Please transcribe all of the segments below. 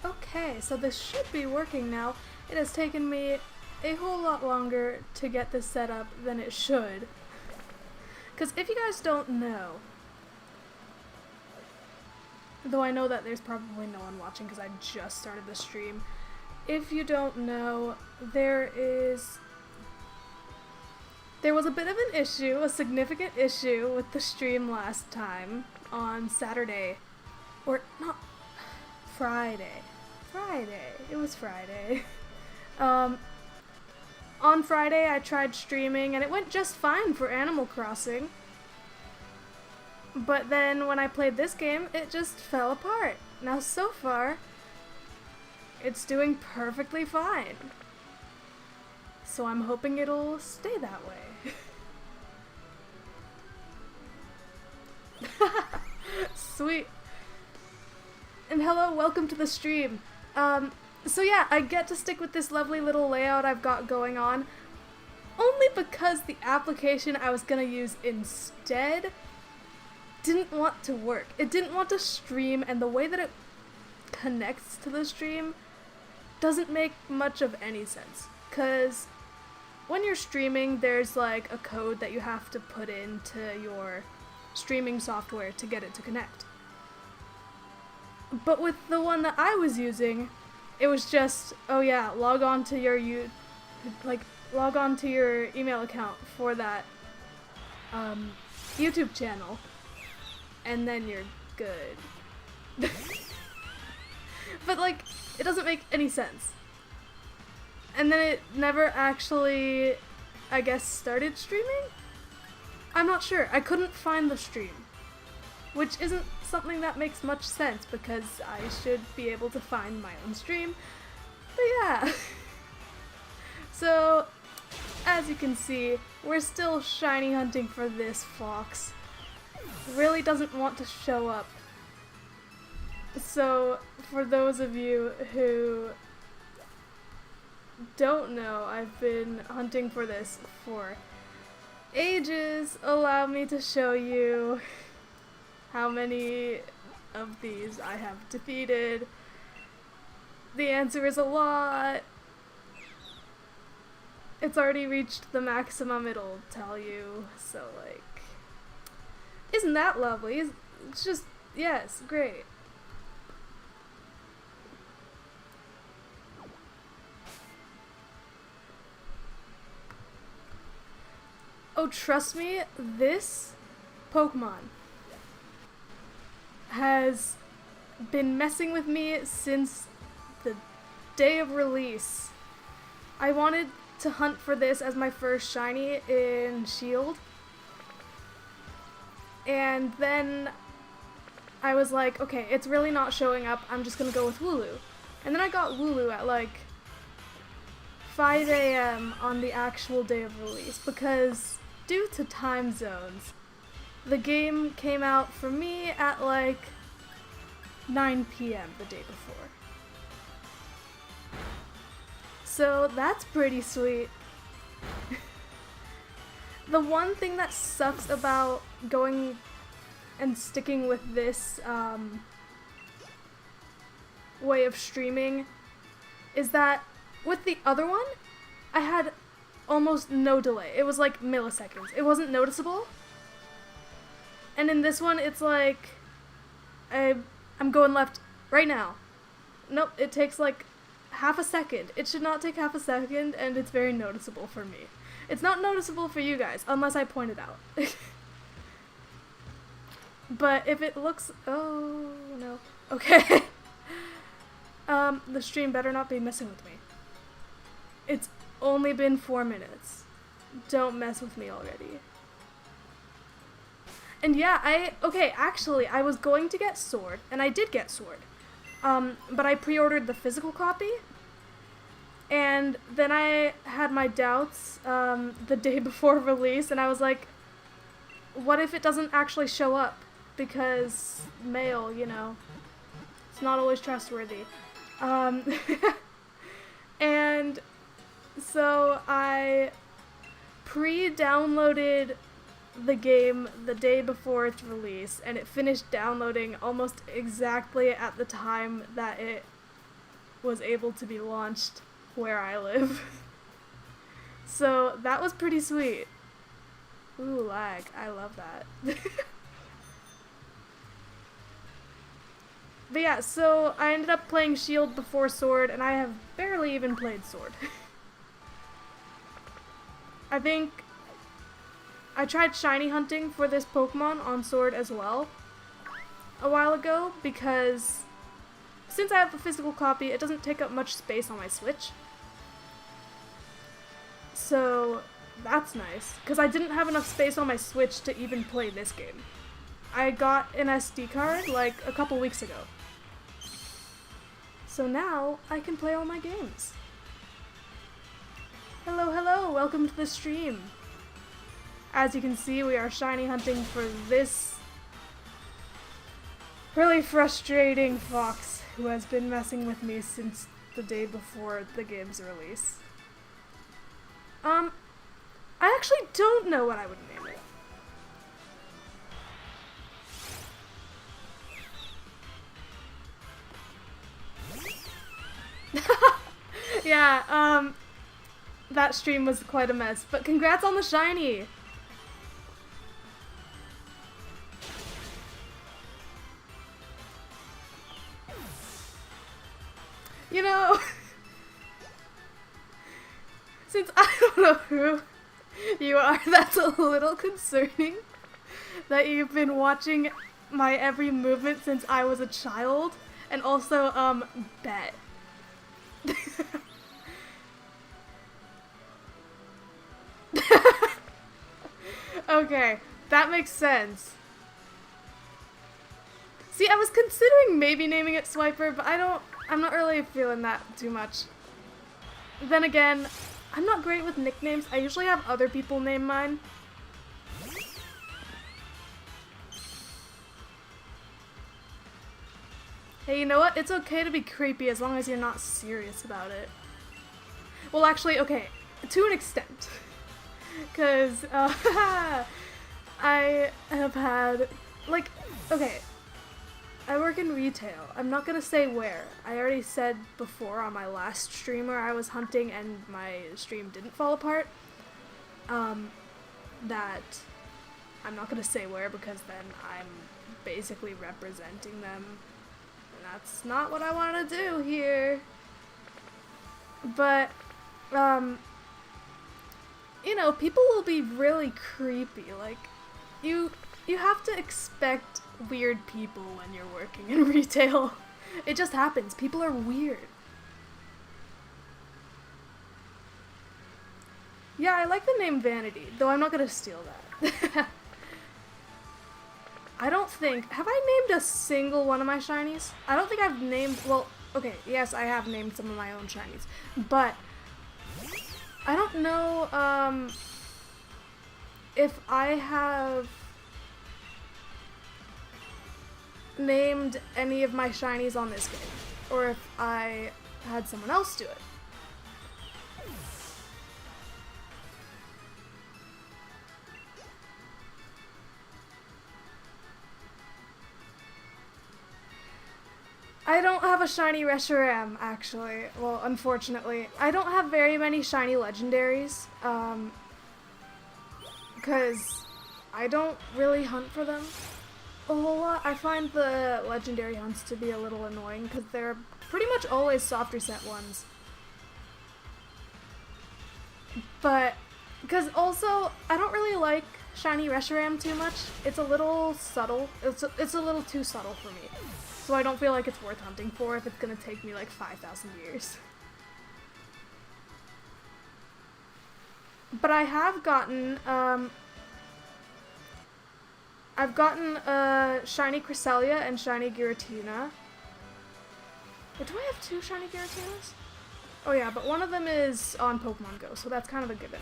Okay, so this should be working now. It has taken me a whole lot longer to get this set up than it should. Because if you guys don't know, though I know that there's probably no one watching because I just started the stream, if you don't know, there was a bit of an issue, a significant issue with the stream last time on Saturday, or not, Friday. It was Friday. On Friday I tried streaming and it went just fine for Animal Crossing. But then when I played this game, it just fell apart. Now so far, it's doing perfectly fine. So I'm hoping it'll stay that way. Sweet. And hello, welcome to the stream. So yeah, I get to stick with this lovely little layout I've got going on, only because the application I was gonna use instead didn't want to work. It didn't want to stream, and the way that it connects to the stream doesn't make much of any sense. Cause when you're streaming, there's like a code that you have to put into your streaming software to get it to connect. But with the one that I was using, it was just, oh yeah, log on to your email account for that YouTube channel, and then you're good. But like, it doesn't make any sense. And then it never actually, I guess, started streaming? I'm not sure. I couldn't find the stream, which isn't something that makes much sense because I should be able to find my own stream. But yeah. So, as you can see, we're still shiny hunting for this fox. Really doesn't want to show up. So, for those of you who don't know, I've been hunting for this for ages. Allow me to show you how many of these I have defeated. The answer is a lot. It's already reached the maximum it'll tell you, so like, isn't that lovely? It's just, yes, great. Oh, trust me, this Pokémon has been messing with me since the day of release. I wanted to hunt for this as my first shiny in Shield, and then I was like, okay, it's really not showing up, I'm just gonna go with Wooloo. And then I got Wooloo at like 5 AM on the actual day of release, because due to time zones, the game came out for me at like 9 PM the day before. So that's pretty sweet. The one thing that sucks about going and sticking with this way of streaming is that with the other one, I had almost no delay. It was like milliseconds. It wasn't noticeable. And in this one, it's like, I'm going left right now. Nope, it takes like half a second. It should not take half a second, and it's very noticeable for me. It's not noticeable for you guys, unless I point it out. But if it looks, oh no, okay. The stream better not be messing with me. It's only been 4 minutes. Don't mess with me already. And yeah, actually, I was going to get Sword, and I did get Sword. But I pre-ordered the physical copy, and then I had my doubts, the day before release, and I was like, what if it doesn't actually show up? Because mail, you know, it's not always trustworthy. And so I pre-downloaded the game the day before its release, and it finished downloading almost exactly at the time that it was able to be launched where I live. So that was pretty sweet. Ooh, lag. I love that. But yeah, so I ended up playing Shield before Sword, and I have barely even played Sword. I think I tried shiny hunting for this Pokemon on Sword as well a while ago, because since I have the physical copy, it doesn't take up much space on my Switch. So that's nice, because I didn't have enough space on my Switch to even play this game. I got an SD card like a couple weeks ago. So now I can play all my games. Hello, hello, welcome to the stream. As you can see, we are shiny hunting for this really frustrating fox who has been messing with me since the day before the game's release. I actually don't know what I would name it. Yeah, that stream was quite a mess, but congrats on the shiny! You know, since I don't know who you are, that's a little concerning that you've been watching my every movement since I was a child, and also, bet. Okay, that makes sense. See, I was considering maybe naming it Swiper, but I'm not really feeling that too much. Then again, I'm not great with nicknames. I usually have other people name mine. Hey, you know what? It's okay to be creepy as long as you're not serious about it. Well, actually, okay, to an extent. Because, I have had, like, okay, I work in retail. I'm not gonna say where. I already said before on my last stream where I was hunting and my stream didn't fall apart, that I'm not gonna say where because then I'm basically representing them. And that's not what I want to do here. But, you know, people will be really creepy. Like, you have to expect weird people when you're working in retail. It just happens. People are weird. Yeah, I like the name Vanity, though I'm not gonna steal that. I don't think... Have I named a single one of my shinies? I don't think I've named... Well, okay, yes, I have named some of my own shinies. But I don't know if I have named any of my shinies on this game, or if I had someone else do it. I don't have a shiny Reshiram, actually. Well, unfortunately. I don't have very many shiny legendaries, because I don't really hunt for them a whole lot. I find the legendary hunts to be a little annoying, because they're pretty much always soft reset ones. But, because also, I don't really like shiny Reshiram too much. It's a little subtle. It's a little too subtle for me. So I don't feel like it's worth hunting for if it's gonna take me like 5,000 years. But I have gotten, I've gotten shiny Cresselia and shiny Giratina. But do I have 2 shiny Giratinas? Oh yeah, but one of them is on Pokemon Go, so that's kind of a given.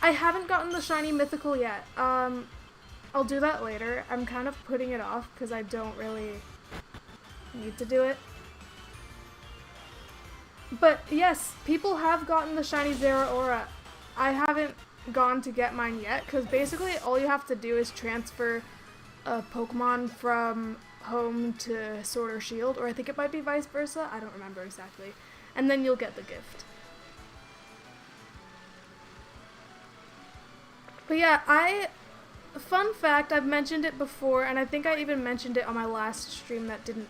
I haven't gotten the shiny Mythical yet. I'll do that later. I'm kind of putting it off because I don't really need to do it. But yes, people have gotten the shiny Zeraora. I haven't gone to get mine yet because basically all you have to do is transfer a Pokemon from home to Sword or Shield, or I think it might be vice versa, I don't remember exactly. And then you'll get the gift. But yeah, fun fact, I've mentioned it before, and I think I even mentioned it on my last stream that didn't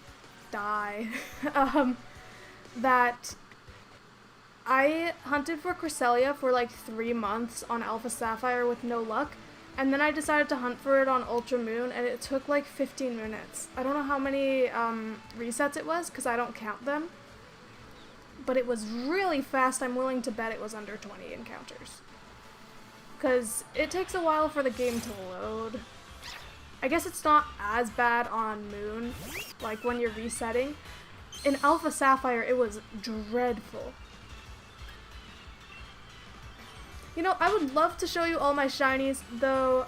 die, that I hunted for Cresselia for like 3 months on Alpha Sapphire with no luck, and then I decided to hunt for it on Ultra Moon, and it took like 15 minutes. I don't know how many resets it was, because I don't count them, but it was really fast. I'm willing to bet it was under 20 encounters. Because it takes a while for the game to load. I guess it's not as bad on Moon, like when you're resetting. In Alpha Sapphire, it was dreadful. You know, I would love to show you all my shinies, though,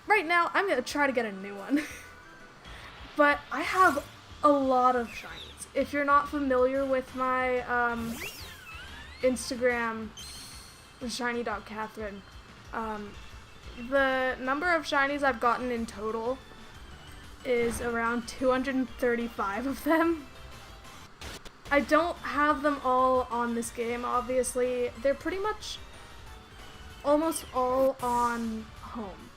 right now, I'm gonna try to get a new one. But I have a lot of shinies. If you're not familiar with my, Instagram, shiny.catherine, the number of shinies I've gotten in total is around 235 of them. I don't have them all on this game, obviously. They're pretty much almost all on home.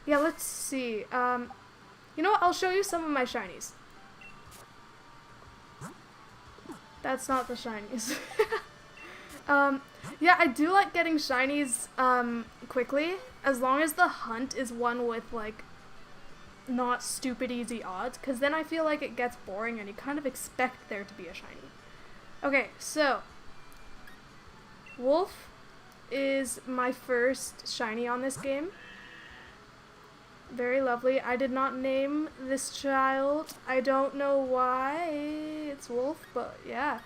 Yeah, let's see. You know what? I'll show you some of my shinies. That's not the shinies. Yeah, I do like getting shinies quickly, as long as the hunt is one with, like, not stupid easy odds, because then I feel like it gets boring and you kind of expect there to be a shiny. Okay, so Wolf is my first shiny on this game. Very lovely. I did not name this child. I don't know why it's Wolf, but yeah.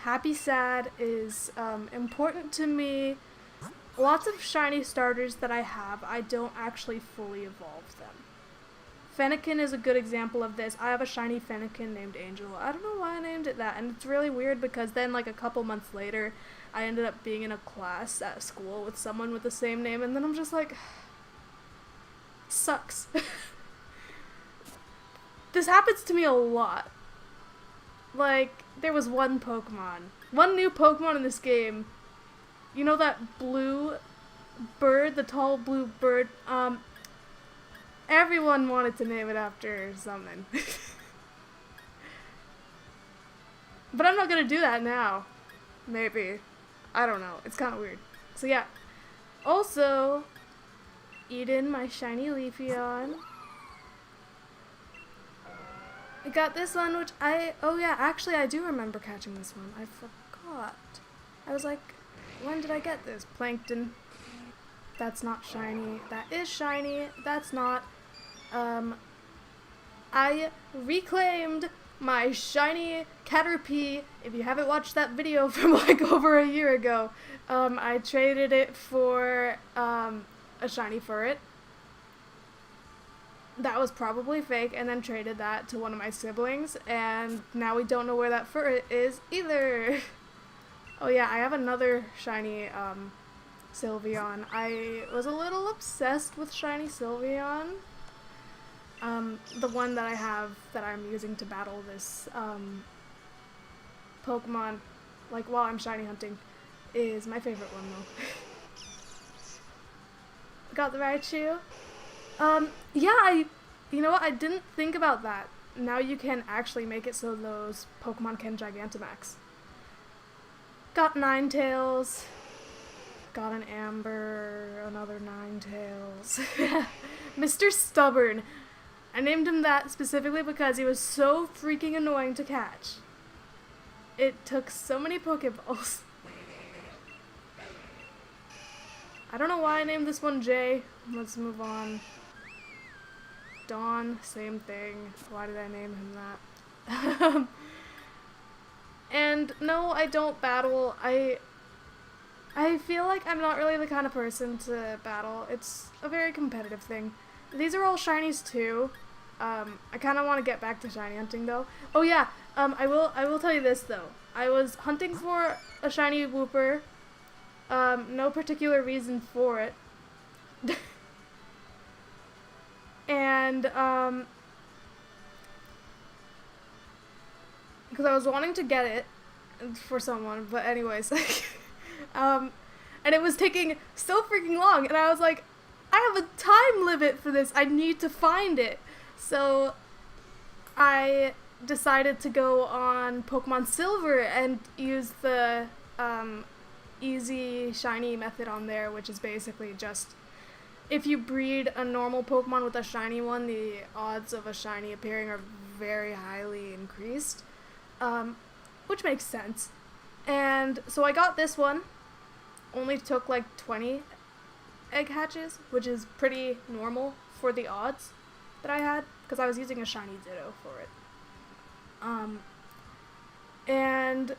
Happy Sad is important to me. Lots of shiny starters that I have, I don't actually fully evolve them. Fennekin is a good example of this. I have a shiny Fennekin named Angel. I don't know why I named it that, and it's really weird because then like a couple months later, I ended up being in a class at school with someone with the same name, and then I'm just like, sucks. This happens to me a lot. Like, there was one new Pokemon in this game. You know that blue bird, the tall blue bird? Everyone wanted to name it after something. But I'm not gonna do that now. Maybe. I don't know. It's kind of weird. So yeah. Also, Eden, my shiny Leafeon. I got this one, which oh yeah, actually I do remember catching this one. I forgot. I was like, when did I get this? Plankton. That's not shiny. That is shiny. That's not. I reclaimed my shiny Caterpie. If you haven't watched that video from like over a year ago, I traded it for, a shiny Furret. That was probably fake, and then traded that to one of my siblings, and now we don't know where that Furret is either. Oh yeah, I have another shiny, Sylveon. I was a little obsessed with shiny Sylveon. The one that I have that I'm using to battle this, Pokemon, like while I'm shiny hunting, is my favorite one though. Got the Raichu. Yeah, you know what, I didn't think about that. Now you can actually make it so those Pokemon can Gigantamax. Got Ninetales. Got an Amber, another Ninetales. Mr. Stubborn. I named him that specifically because he was so freaking annoying to catch. It took so many Pokeballs. I don't know why I named this one Jay. Let's move on. Dawn, same thing. Why did I name him that? And no, I don't battle. I feel like I'm not really the kind of person to battle. It's a very competitive thing. These are all shinies too. I kind of want to get back to shiny hunting though. Oh yeah, I will tell you this though. I was hunting for a shiny Wooper No particular reason for it. And, because I was wanting to get it for someone, but anyways, and it was taking so freaking long, and I was like, I have a time limit for this, I need to find it. So I decided to go on Pokemon Silver and use the easy shiny method on there, which is basically just if you breed a normal Pokemon with a shiny one, the odds of a shiny appearing are very highly increased, which makes sense. And so I got this one, only took like 20 egg hatches, which is pretty normal for the odds that I had, because I was using a shiny Ditto for it. And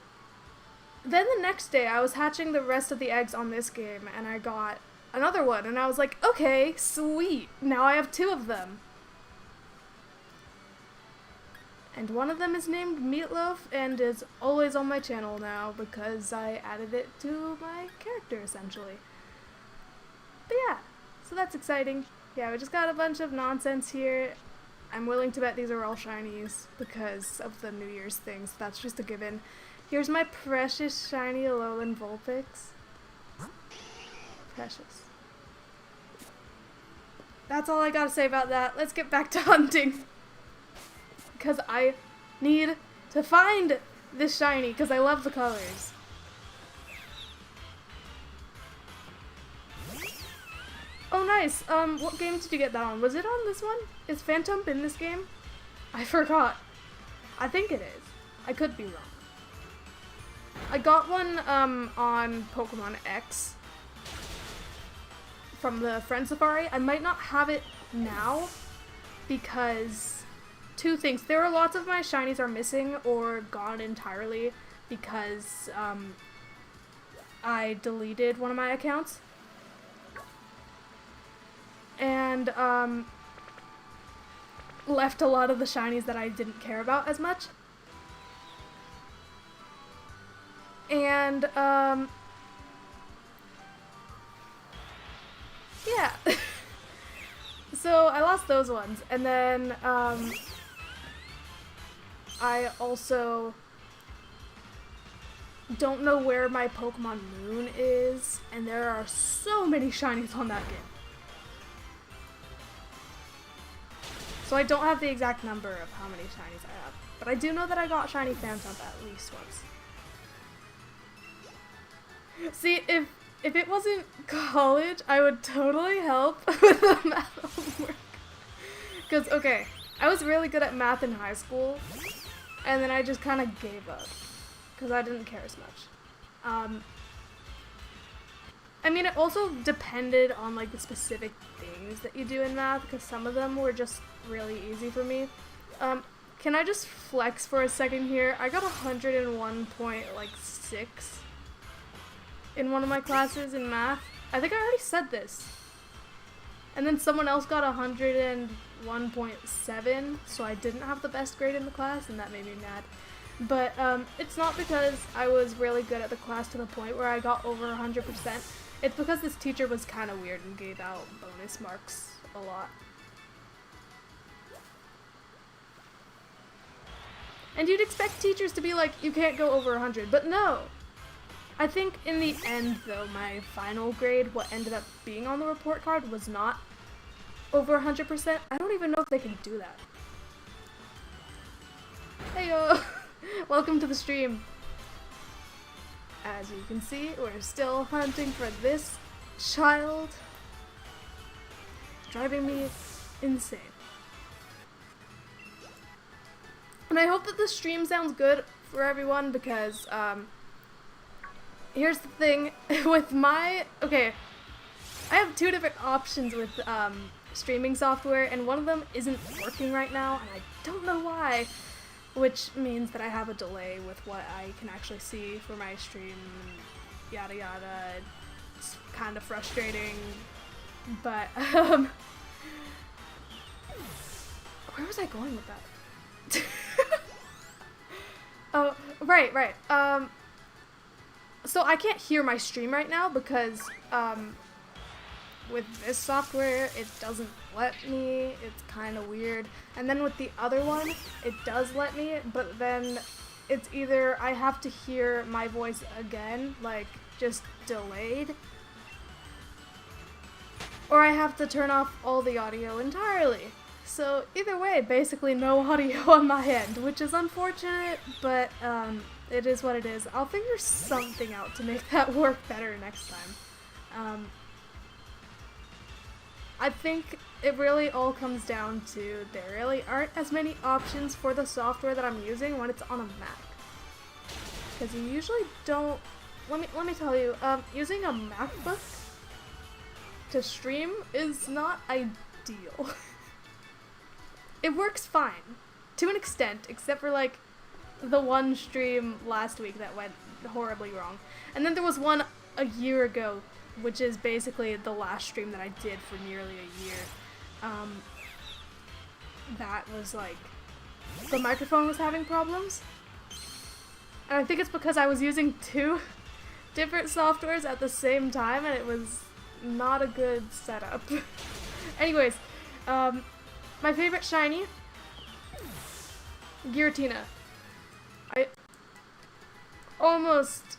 then the next day I was hatching the rest of the eggs on this game, and I got another one, and I was like, okay, sweet, now I have 2 of them. And one of them is named Meatloaf and is always on my channel now because I added it to my character, essentially. But yeah, so that's exciting. Yeah, we just got a bunch of nonsense here. I'm willing to bet these are all shinies because of the New Year's things. That's just a given. Here's my precious shiny Alolan Vulpix. Precious. That's all I gotta say about that. Let's get back to hunting. Because I need to find this shiny because I love the colors. Oh nice, what game did you get that on? Was it on this one? Is Phantom in this game? I forgot. I think it is. I could be wrong. I got one, on Pokemon X from the Friend Safari. I might not have it now because 2 things. There are lots of my shinies are missing or gone entirely because, I deleted one of my accounts. And, left a lot of the shinies that I didn't care about as much. And, yeah. So I lost those ones, and then, I also don't know where my Pokemon Moon is, and there are so many shinies on that game. So I don't have the exact number of how many shinies I have, but I do know that I got shiny Phantom at least once. See, if it wasn't college, I would totally help with the math homework. Because, okay, I was really good at math in high school, and then I just kind of gave up, because I didn't care as much. I mean, it also depended on, like, the specific things that you do in math, because some of them were just really easy for me. Can I just flex for a second here? I got 101.6 in one of my classes in math. I think I already said this. And then someone else got 101.7, so I didn't have the best grade in the class, and that made me mad. But it's not because I was really good at the class to the point where I got over 100%. It's because this teacher was kind of weird and gave out bonus marks a lot. And you'd expect teachers to be like, you can't go over 100, but no! I think in the end, though, my final grade, what ended up being on the report card, was not over 100%. I don't even know if they can do that. Heyo! Welcome to the stream. As you can see, we're still hunting for this child. It's driving me insane. And I hope that the stream sounds good for everyone because, here's the thing with my, okay, I have 2 different options with, streaming software, and one of them isn't working right now, and I don't know why, which means that I have a delay with what I can actually see for my stream, yada yada. It's kind of frustrating, but, where was I going with that? Oh, right. So I can't hear my stream right now because, with this software, it doesn't let me. It's kind of weird. And then with the other one, it does let me, but then it's either I have to hear my voice again, like, just delayed, or I have to turn off all the audio entirely. So either way, basically no audio on my end, which is unfortunate, but it is what it is. I'll figure something out to make that work better next time. I think it really all comes down to there really aren't as many options for the software that I'm using when it's on a Mac. Because you usually don't... Let me tell you, using a MacBook to stream is not ideal. It works fine, to an extent, except for like the one stream last week that went horribly wrong. And then there was one a year ago, which is basically the last stream that I did for nearly a year. That was like, the microphone was having problems. And I think it's because I was using 2 different softwares at the same time, and it was not a good setup. Anyways, my favorite shiny, Giratina. I almost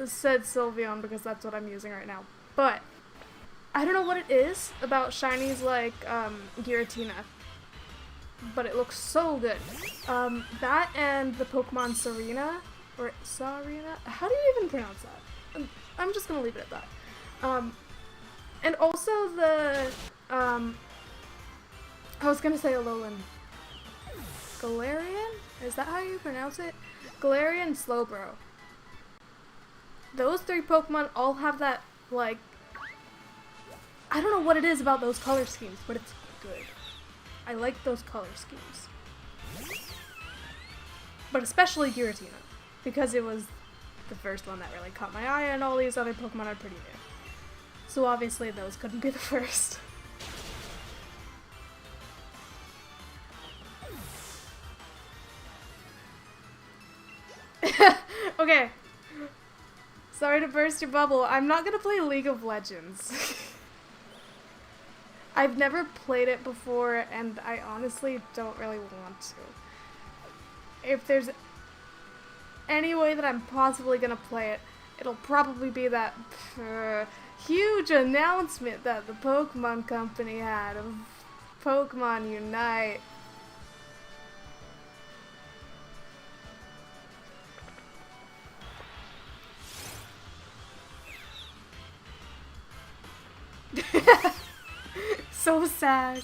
said Sylveon because that's what I'm using right now, but I don't know what it is about shinies like Giratina, but it looks so good. That and the Pokemon Serena, or Sarina? How do you even pronounce that? I'm just gonna leave it at that. And also the, I was gonna say Alolan. Galarian? Is that how you pronounce it? Galarian Slowbro. Those 3 Pokemon all have that, like, I don't know what it is about those color schemes, but it's good. I like those color schemes. But especially Giratina, because it was the first one that really caught my eye, and all these other Pokemon are pretty new. So obviously those couldn't be the first. Okay. Sorry to burst your bubble. I'm not gonna play League of Legends. I've never played it before, and I honestly don't really want to. If there's any way that I'm possibly gonna play it, it'll probably be that huge announcement that the Pokemon Company had of Pokemon Unite. So sad.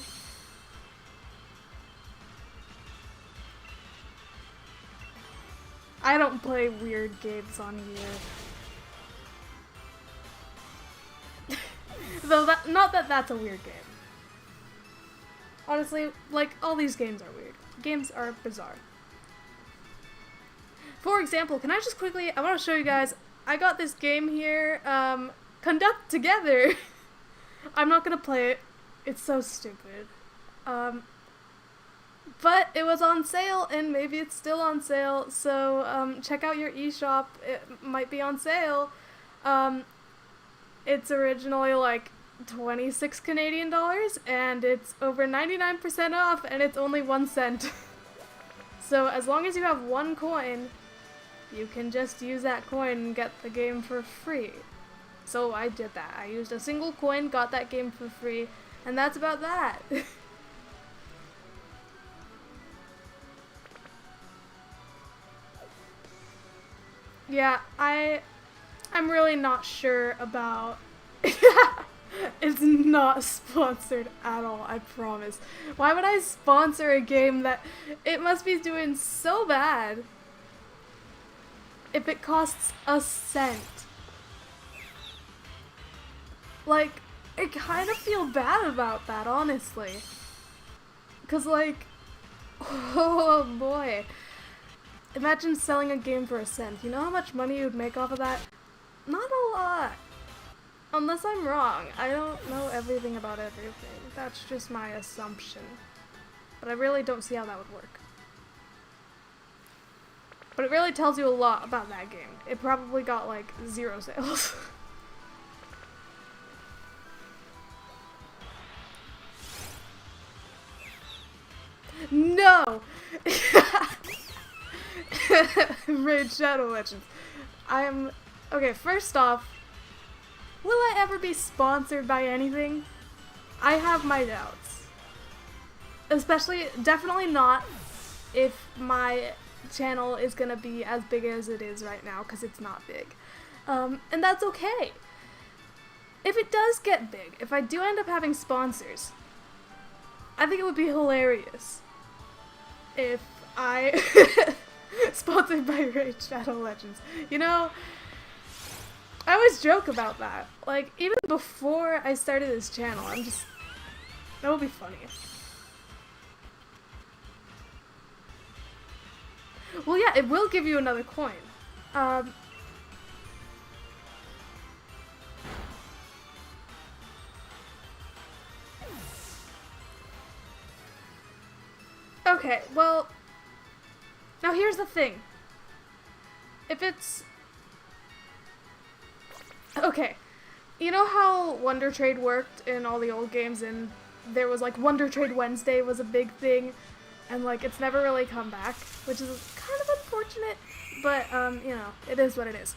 I don't play weird games on here. Though not that that's a weird game. Honestly, like, all these games are weird. Games are bizarre. For example, can I just quickly, I want to show you guys, I got this game here, Conduct Together. I'm not gonna play it. It's so stupid. But it was on sale, and maybe it's still on sale, so check out your eShop. It might be on sale. It's originally like 26 Canadian dollars, and it's over 99% off, and it's only 1 cent. So as long as you have 1 coin, you can just use that coin and get the game for free. So I did that. I used a single coin, got that game for free, and that's about that. Yeah, I'm really not sure about... It's not sponsored at all, I promise. Why would I sponsor a game that it must be doing so bad if it costs a cent? Like, I kind of feel bad about that, honestly. 'Cause, like, oh boy. Imagine selling a game for a cent. You know how much money you'd make off of that? Not a lot. Unless I'm wrong. I don't know everything about everything. That's just my assumption. But I really don't see how that would work. But it really tells you a lot about that game. It probably got like 0 sales. No! Raid Shadow Legends. Okay, first off, will I ever be sponsored by anything? I have my doubts. Definitely not if my channel is gonna be as big as it is right now, because it's not big. And that's okay. If it does get big, if I do end up having sponsors, I think it would be hilarious if I sponsored by Raid Shadow Legends. You know, I always joke about that. Like, even before I started this channel, that would be funny. Well, yeah, it will give you another coin. Okay, well, now here's the thing. If it's... Okay, you know how Wonder Trade worked in all the old games, and there was like Wonder Trade Wednesday was a big thing, and like it's never really come back, which is kind of unfortunate, but you know, it is what it is.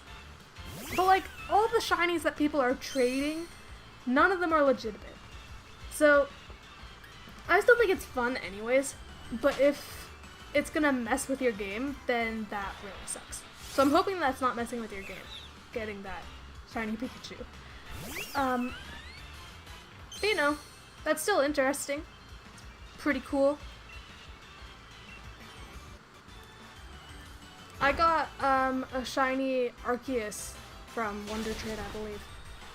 But like, all the shinies that people are trading, none of them are legitimate. So, I still think it's fun anyways. But if it's gonna mess with your game, then that really sucks. So I'm hoping that's not messing with your game, getting that shiny Pikachu. But you know, that's still interesting. Pretty cool. I got a shiny Arceus from Wonder Trade, I believe,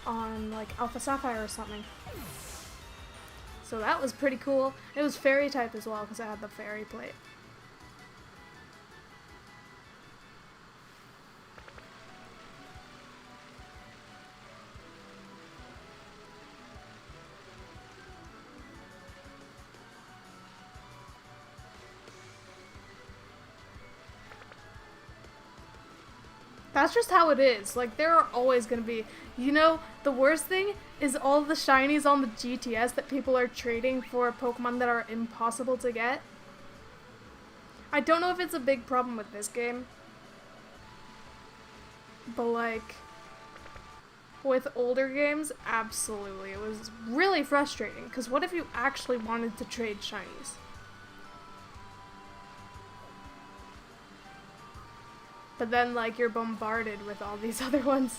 on like Alpha Sapphire or something. So that was pretty cool. It was fairy type as well because I had the fairy plate. That's just how it is. Like, there are always gonna be... You know, the worst thing is all the shinies on the GTS that people are trading for Pokemon that are impossible to get. I don't know if it's a big problem with this game. But, like, with older games, absolutely. It was really frustrating. Because what if you actually wanted to trade shinies? But then, like, you're bombarded with all these other ones.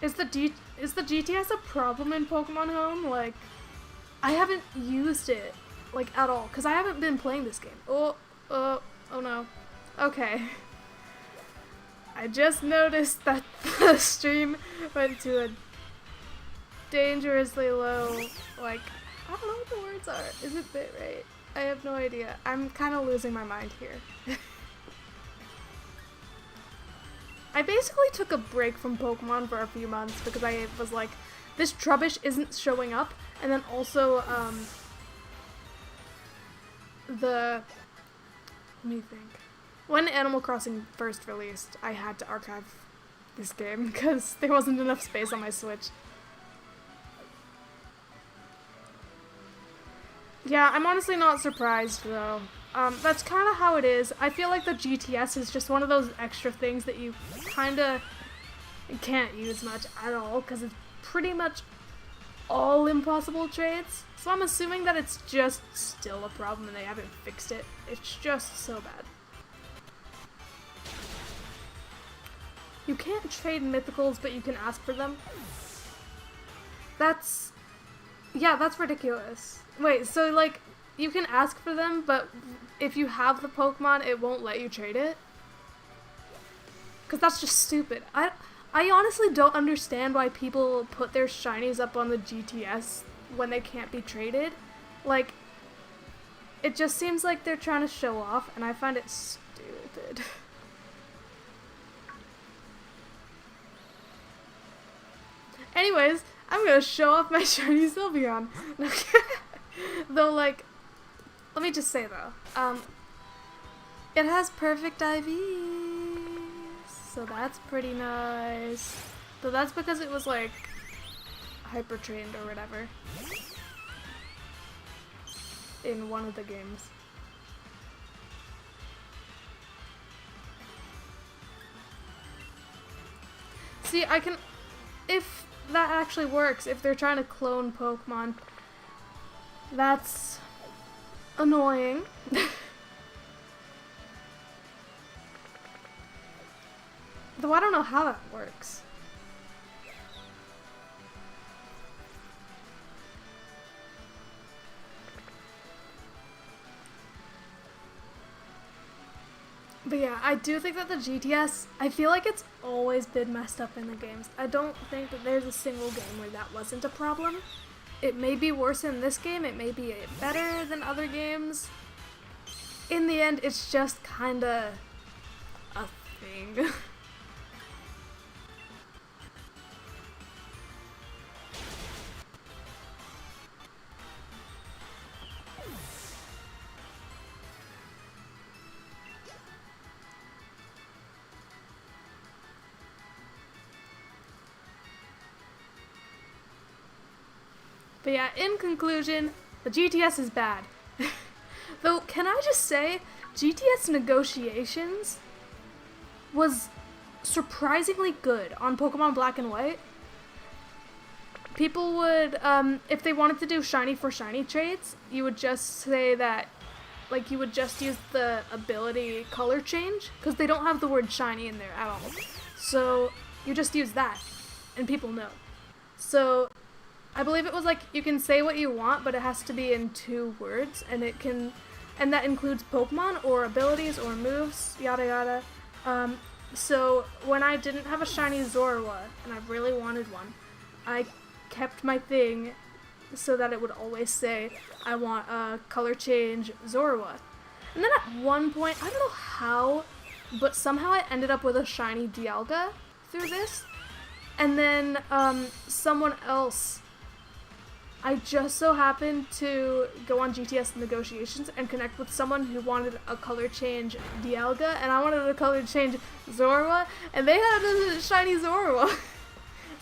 Is the GTS a problem in Pokemon Home? Like, I haven't used it, like, at all. Because I haven't been playing this game. Oh no. Okay. I just noticed that the stream went to a dangerously low, like, I don't know what the words are. Is it bitrate? I have no idea. I'm kind of losing my mind here. I basically took a break from Pokemon for a few months because I was like, this Trubbish isn't showing up, and then also, let me think. When Animal Crossing first released, I had to archive this game because there wasn't enough space on my Switch. Yeah, I'm honestly not surprised though. That's kind of how it is. I feel like the GTS is just one of those extra things that you kind of can't use much at all because it's pretty much all impossible trades. So I'm assuming that it's just still a problem and they haven't fixed it. It's just so bad. You can't trade mythicals, but you can ask for them. Yeah, that's ridiculous. Wait, so like, you can ask for them, but if you have the Pokemon, it won't let you trade it? Because that's just stupid. I honestly don't understand why people put their shinies up on the GTS when they can't be traded. Like, it just seems like they're trying to show off, and I find it stupid. Anyways, I'm gonna show off my shiny Sylveon. Though, like, let me just say though, it has perfect IVs, so that's pretty nice. So that's because it was like hyper trained or whatever in one of the games. See, I can, if that actually works, if they're trying to clone Pokemon, that's annoying. Though I don't know how that works. But yeah, I do think that the GTS, I feel like it's always been messed up in the games. I don't think that there's a single game where that wasn't a problem. It may be worse in this game, it may be better than other games. In the end, it's just kinda a thing. But yeah, in conclusion, the GTS is bad. Though, can I just say, GTS negotiations was surprisingly good on Pokemon Black and White. People would, if they wanted to do shiny for shiny trades, you would just say that, like, you would just use the ability color change, because they don't have the word shiny in there at all. So, you just use that, and people know. So, I believe it was like, you can say what you want, but it has to be in 2 words, and it can, and that includes Pokemon, or abilities, or moves, yada yada. So, when I didn't have a shiny Zorua, and I really wanted one, I kept my thing so that it would always say, I want a color change Zorua. And then at one point, I don't know how, but somehow I ended up with a shiny Dialga through this, and then, someone else, I just so happened to go on GTS negotiations and connect with someone who wanted a color change Dialga, and I wanted a color change Zorua, and they had a shiny Zorua.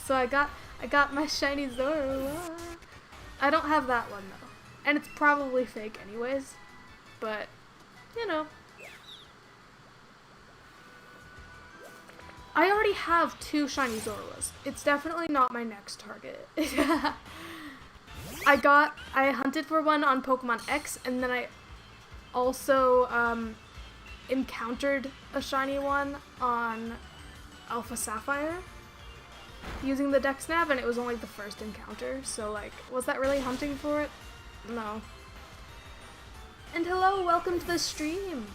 So I got my shiny Zorua. I don't have that one though, and it's probably fake anyways, but you know. I already have 2 shiny Zoruas. It's definitely not my next target. I hunted for one on Pokemon X, and then I also encountered a shiny one on Alpha Sapphire using the Dex Nav, and it was only the first encounter, so like, was that really hunting for it? No. And hello, welcome to the stream!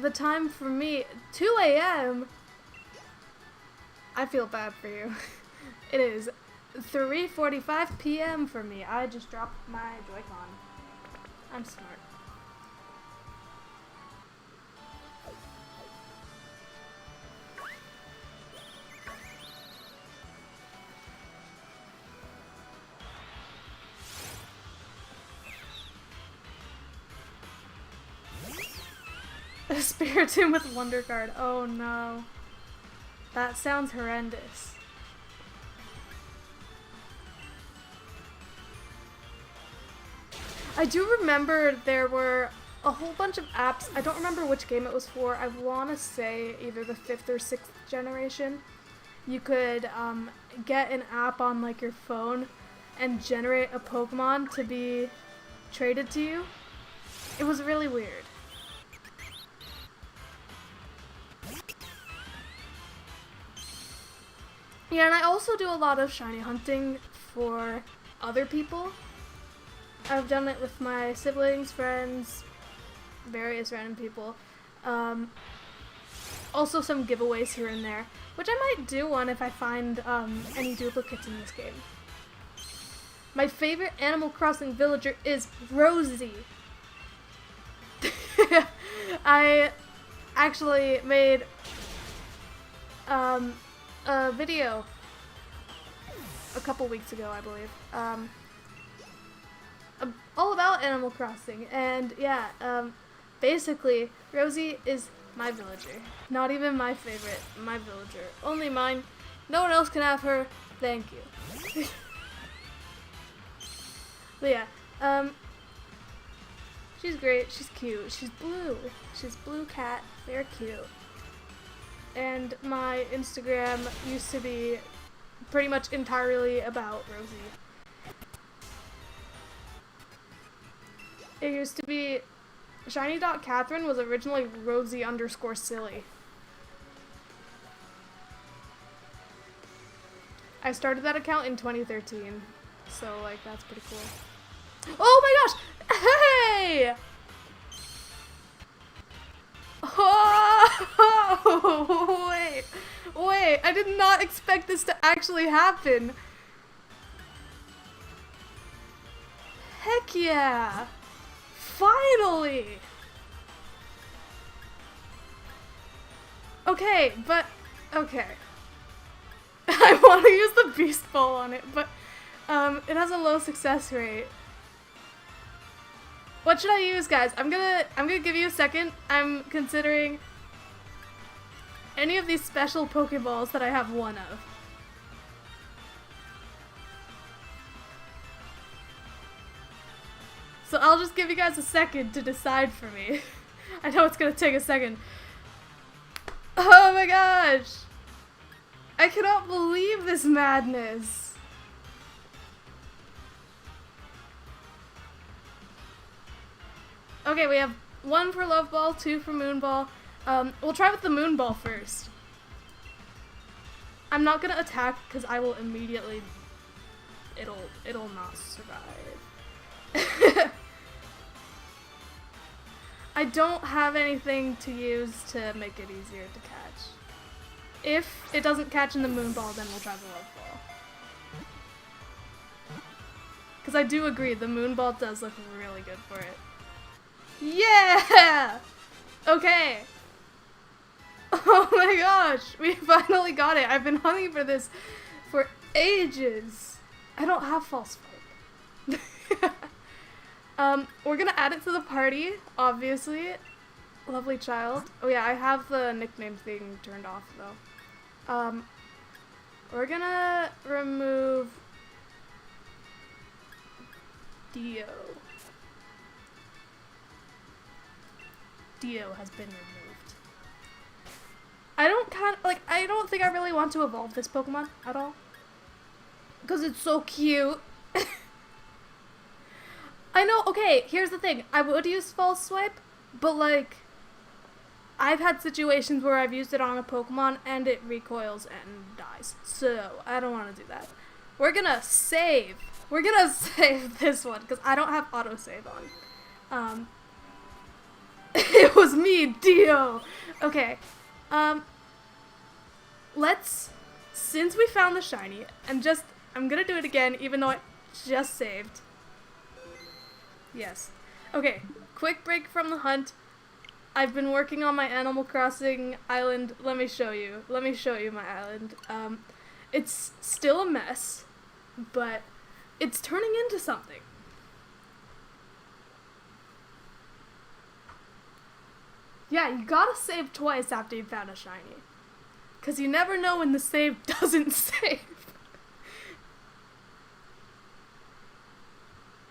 The time for me, 2 a.m.? I feel bad for you. It is 3:45 p.m. for me. I just dropped my Joy-Con. I'm smart. A Spiritomb with Wonder Guard. Oh no. That sounds horrendous. I do remember there were a whole bunch of apps. I don't remember which game it was for. I want to say either the 5th or 6th generation. You could get an app on like your phone and generate a Pokemon to be traded to you. It was really weird. Yeah, and I also do a lot of shiny hunting for other people. I've done it with my siblings, friends, various random people. Also some giveaways here and there, which I might do one if I find any duplicates in this game. My favorite Animal Crossing villager is Rosie. I actually made a video a couple weeks ago, I believe, all about Animal Crossing, and yeah, basically, Rosie is my villager. Not even my favorite, my villager. Only mine. No one else can have her. Thank you. But yeah, she's great, she's cute, she's blue. She's blue cat, very cute. And my Instagram used to be pretty much entirely about Rosie. It used to be shiny.catherine was originally Rosie_silly. I started that account in 2013, so like that's pretty cool. Oh my gosh! Hey! Oh, wait, I did not expect this to actually happen. Heck yeah! Finally! Okay, but, okay. I want to use the beast ball on it, but, it has a low success rate. What should I use, guys? I'm gonna give you a second. I'm considering any of these special Pokeballs that I have one of. So I'll just give you guys a second to decide for me. I know it's gonna take a second. Oh my gosh! I cannot believe this madness. Okay, we have 1 for Love Ball, 2 for Moon Ball. We'll try with the Moon Ball first. I'm not gonna attack because I will immediately. It'll not survive. I don't have anything to use to make it easier to catch. If it doesn't catch in the Moon Ball, then we'll try the Love Ball. Because I do agree, the Moon Ball does look really good for it. Yeah! Okay. Oh my gosh, we finally got it. I've been hunting for this for ages. I don't have false flight. We're gonna add it to the party, obviously. Lovely child. Oh yeah, I have the nickname thing turned off though. We're gonna remove Dio. Dio has been removed. I don't think I really want to evolve this Pokemon at all. Because it's so cute. I know, okay, here's the thing. I would use False Swipe, but like, I've had situations where I've used it on a Pokemon and it recoils and dies. So, I don't want to do that. We're gonna save. We're gonna save this one, because I don't have autosave on. It was me, Dio! Okay, since we found the shiny, I'm gonna do it again, even though I just saved. Yes. Okay, quick break from the hunt. I've been working on my Animal Crossing island. Let me show you my island. It's still a mess, but it's turning into something. Yeah, you gotta save twice after you found a shiny. Because you never know when the save doesn't save.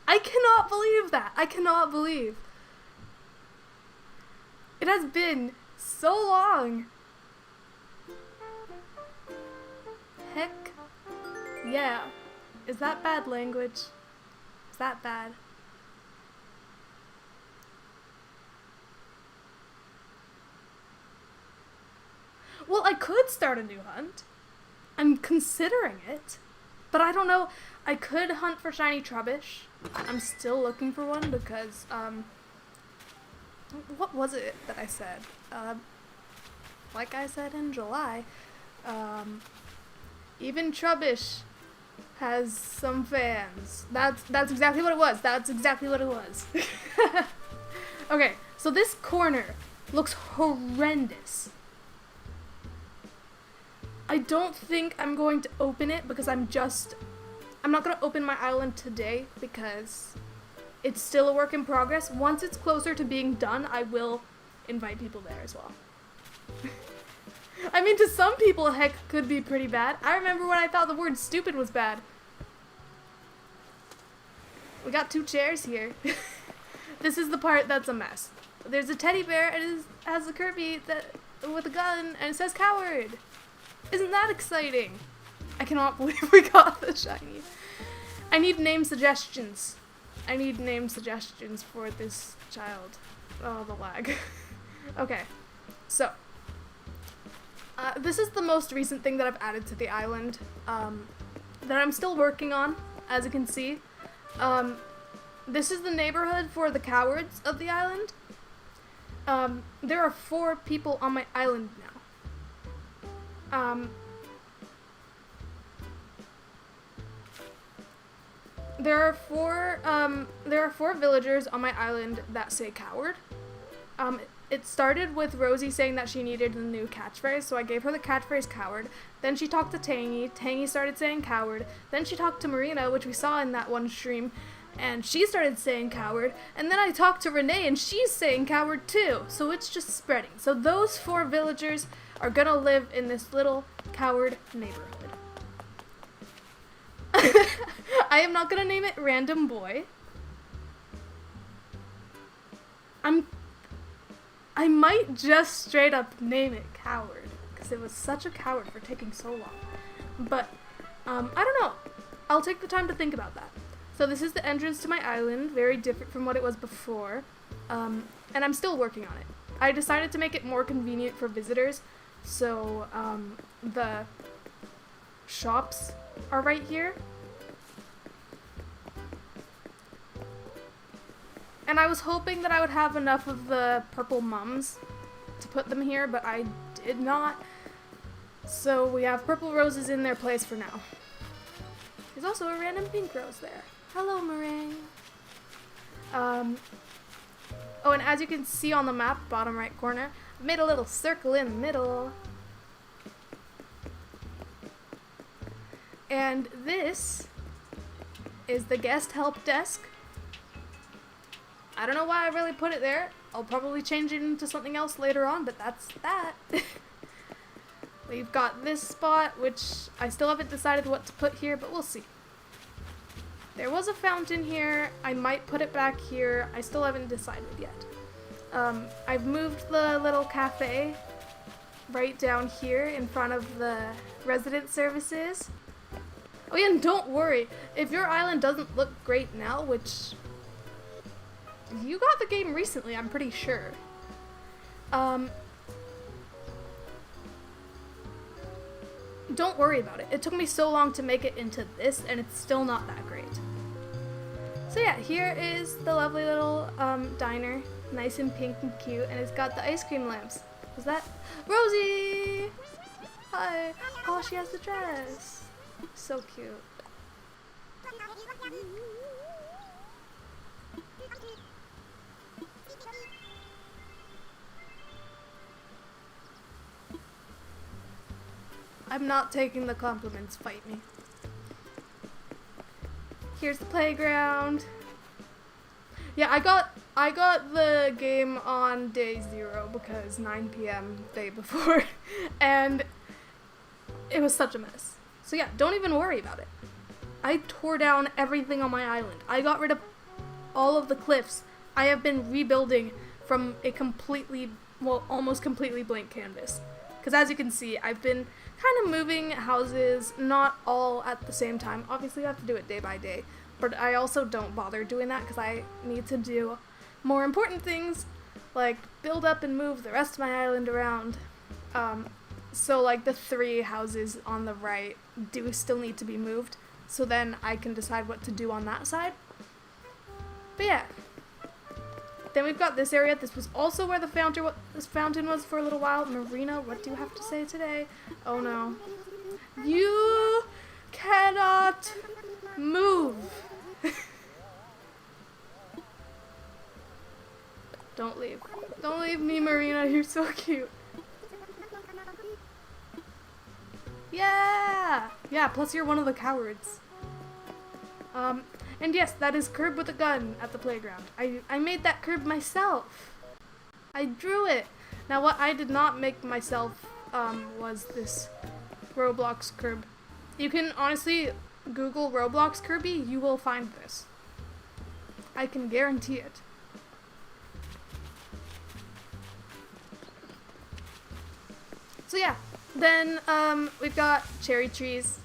I cannot believe that. I cannot believe. It has been so long. Heck yeah. Is that bad language? Is that bad? Well, I could start a new hunt. I'm considering it. But I don't know. I could hunt for shiny Trubbish. I'm still looking for one because, what was it that I said? Like I said in July, even Trubbish has some fans. That's exactly what it was. That's exactly what it was. Okay, so this corner looks horrendous. I don't think I'm going to open it because I'm not going to open my island today because it's still a work in progress. Once it's closer to being done, I will invite people there as well. I mean, to some people, heck, could be pretty bad. I remember when I thought the word stupid was bad. We got 2 chairs here. This is the part that's a mess. There's a teddy bear and it has a Kirby with a gun and it says coward. Isn't that exciting? I cannot believe we got the shiny. I need name suggestions. I need name suggestions for this child. Oh, the lag. Okay, so this is the most recent thing that I've added to the island that I'm still working on, as you can see. This is the neighborhood for the cowards of the island. There are 4 people on my island now. There are 4 villagers on my island that say coward. It started with Rosie saying that she needed a new catchphrase, so I gave her the catchphrase coward. Then she talked to Tangy. Tangy started saying coward. Then she talked to Marina, which we saw in that one stream, and she started saying coward. And then I talked to Renee, and she's saying coward too. So it's just spreading. So those 4 villagers are gonna live in this little coward neighborhood. I am not gonna name it Random Boy. I might just straight up name it Coward, because it was such a coward for taking so long. But, I don't know. I'll take the time to think about that. So this is the entrance to my island, very different from what it was before, and I'm still working on it. I decided to make it more convenient for visitors, so the shops are right here. And I was hoping that I would have enough of the purple mums to put them here, but I did not. So we have purple roses in their place for now. There's also a random pink rose there. Hello, Meringue. Oh, and as you can see on the map, bottom right corner, I've made a little circle in the middle. And this is the guest help desk. I don't know why I really put it there. I'll probably change it into something else later on, but that's that. We've got this spot, which I still haven't decided what to put here, but we'll see. There was a fountain here. I might put it back here. I still haven't decided yet. I've moved the little cafe right down here in front of the resident services. Oh yeah, and don't worry. If your island doesn't look great now, which... you got the game recently, I'm pretty sure. Don't worry about it. It took me so long to make it into this, and it's still not that great. So yeah, here is the lovely little diner. Nice and pink and cute, and it's got the ice cream lamps. Was that Rosie? Hi. Oh, she has the dress. So cute. I'm not taking the compliments, fight me. Here's the playground. Yeah, I got the game on day 0 because 9 p.m. day before, and it was such a mess. So yeah, don't even worry about it. I tore down everything on my island. I got rid of all of the cliffs. I have been rebuilding from a completely, well, almost completely blank canvas. Because as you can see, I've been kind of moving houses, not all at the same time. Obviously, I have to do it day by day. But I also don't bother doing that because I need to do more important things, like build up and move the rest of my island around. So like the 3 houses on the right do still need to be moved. So then I can decide what to do on that side. But yeah. Then we've got this area. This was also where the fountain was for a little while. Marina, what do you have to say today? Oh no. You cannot move. Don't leave. Don't leave me, Marina. You're so cute. Yeah! Yeah, plus you're one of the cowards. And yes, that is Curb with a gun at the playground. I made that Curb myself. I drew it. Now what I did not make myself, was this Roblox Curb. You can honestly Google Roblox Kirby, you will find this. I can guarantee it. So yeah, then we've got cherry trees.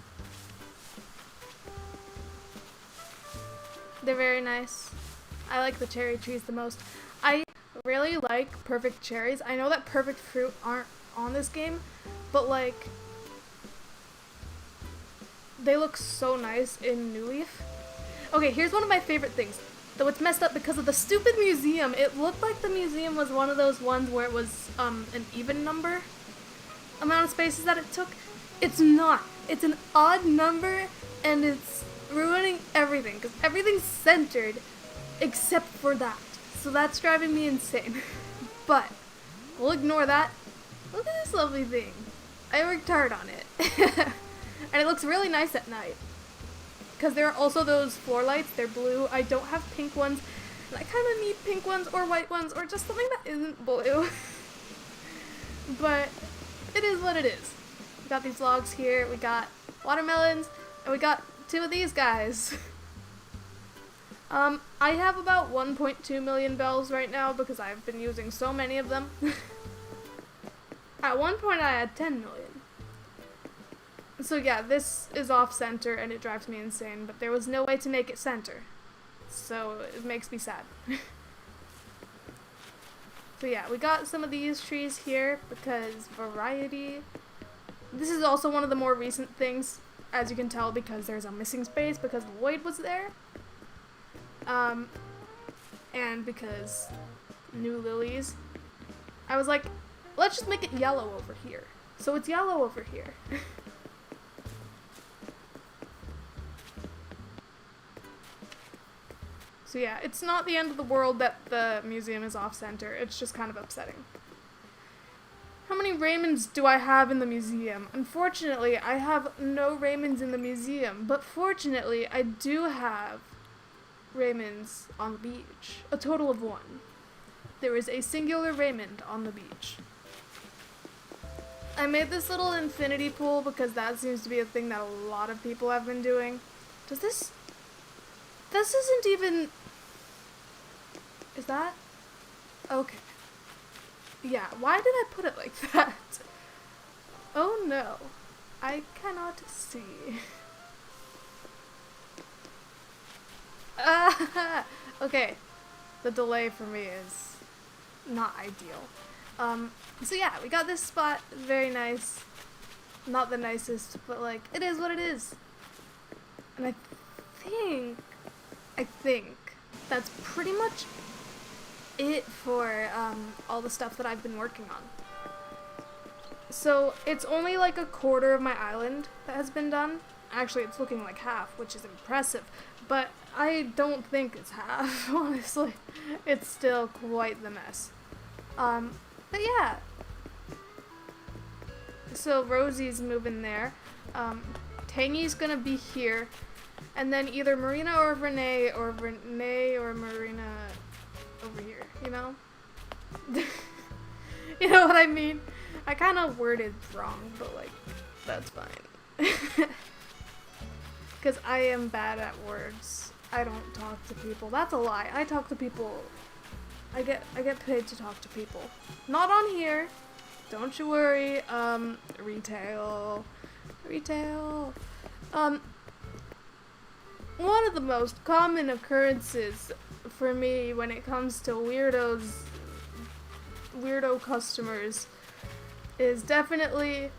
They're very nice. I like the cherry trees the most. I really like perfect cherries. I know that perfect fruit aren't on this game, but like they look so nice in New Leaf. Okay, here's one of my favorite things. Though it's messed up because of the stupid museum. It looked like the museum was one of those ones where it was an even number amount of spaces that it took. It's not. It's an odd number, and it's ruining everything because everything's centered except for that. So that's driving me insane. But we'll ignore that. Look at this lovely thing. I worked hard on it. And it looks really nice at night. Because there are also those floor lights. They're blue. I don't have pink ones. And I kind of need pink ones or white ones or just something that isn't blue. But it is what it is. We got these logs here. We got watermelons. And we got 2 of these guys. I have about 1.2 million bells right now because I've been using so many of them. At one point I had 10 million. So yeah, this is off center and it drives me insane, but there was no way to make it center. So it makes me sad. So yeah, we got some of these trees here because variety. This is also one of the more recent things, as you can tell, because there's a missing space because Lloyd was there. And because new lilies. I was like, let's just make it yellow over here. So it's yellow over here. So yeah, it's not the end of the world that the museum is off-center. It's just kind of upsetting. How many Raymonds do I have in the museum? Unfortunately, I have no Raymonds in the museum, but fortunately, I do have Raymonds on the beach. A total of 1. There is a singular Raymond on the beach. I made this little infinity pool because that seems to be a thing that a lot of people have been doing. Does this... This isn't even... Is that? Okay. Yeah, why did I put it like that? Oh no. I cannot see. Okay. The delay for me is not ideal. So yeah, we got this spot. Very nice. Not the nicest, but like, it is what it is. And I think that's pretty much it for all the stuff that I've been working on. So it's only like a quarter of my island that has been done. Actually, it's looking like half, which is impressive, but I don't think it's half, honestly. It's still quite the mess. But yeah. So Rosie's moving there. Tangy's gonna be here. And then either Marina or Renee or Marina over here, you know? You know what I mean? I kind of worded wrong, but like, that's fine. Because I am bad at words. I don't talk to people. That's a lie. I talk to people. I get paid to talk to people. Not on here. Don't you worry. Retail. One of the most common occurrences for me when it comes to weirdo customers is definitely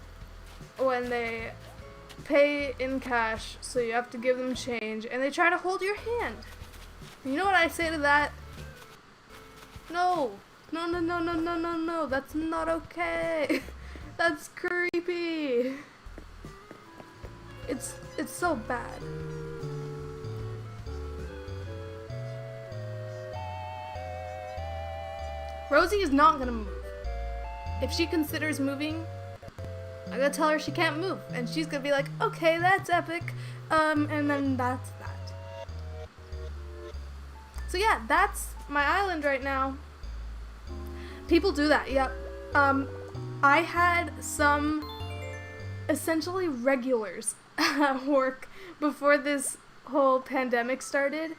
when they pay in cash, so you have to give them change, and they try to hold your hand. You know what I say to that? No, that's not okay. That's creepy. It's so bad. Rosie is not gonna move. If she considers moving, I'm gonna tell her she can't move, and she's gonna be like, okay, that's epic, and then that's that. So yeah, that's my island right now. People do that, yep. I had some essentially regulars at work before this whole pandemic started.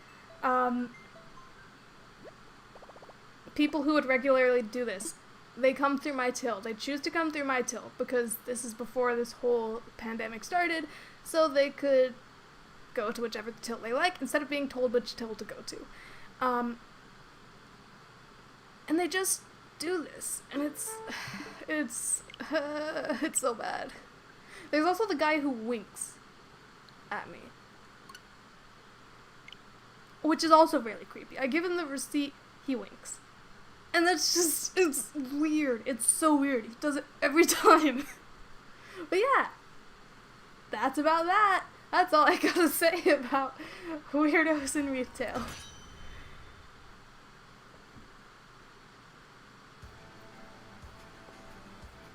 People who would regularly do this. They come through my till. They choose to come through my till because this is before this whole pandemic started, so they could go to whichever till they like instead of being told which till to go to. And they just do this, and it's so bad. There's also the guy who winks at me, which is also really creepy. I give him the receipt, he winks. And that's just, it's weird. It's so weird. He does it every time. But yeah, that's about that. That's all I gotta say about weirdos in retail.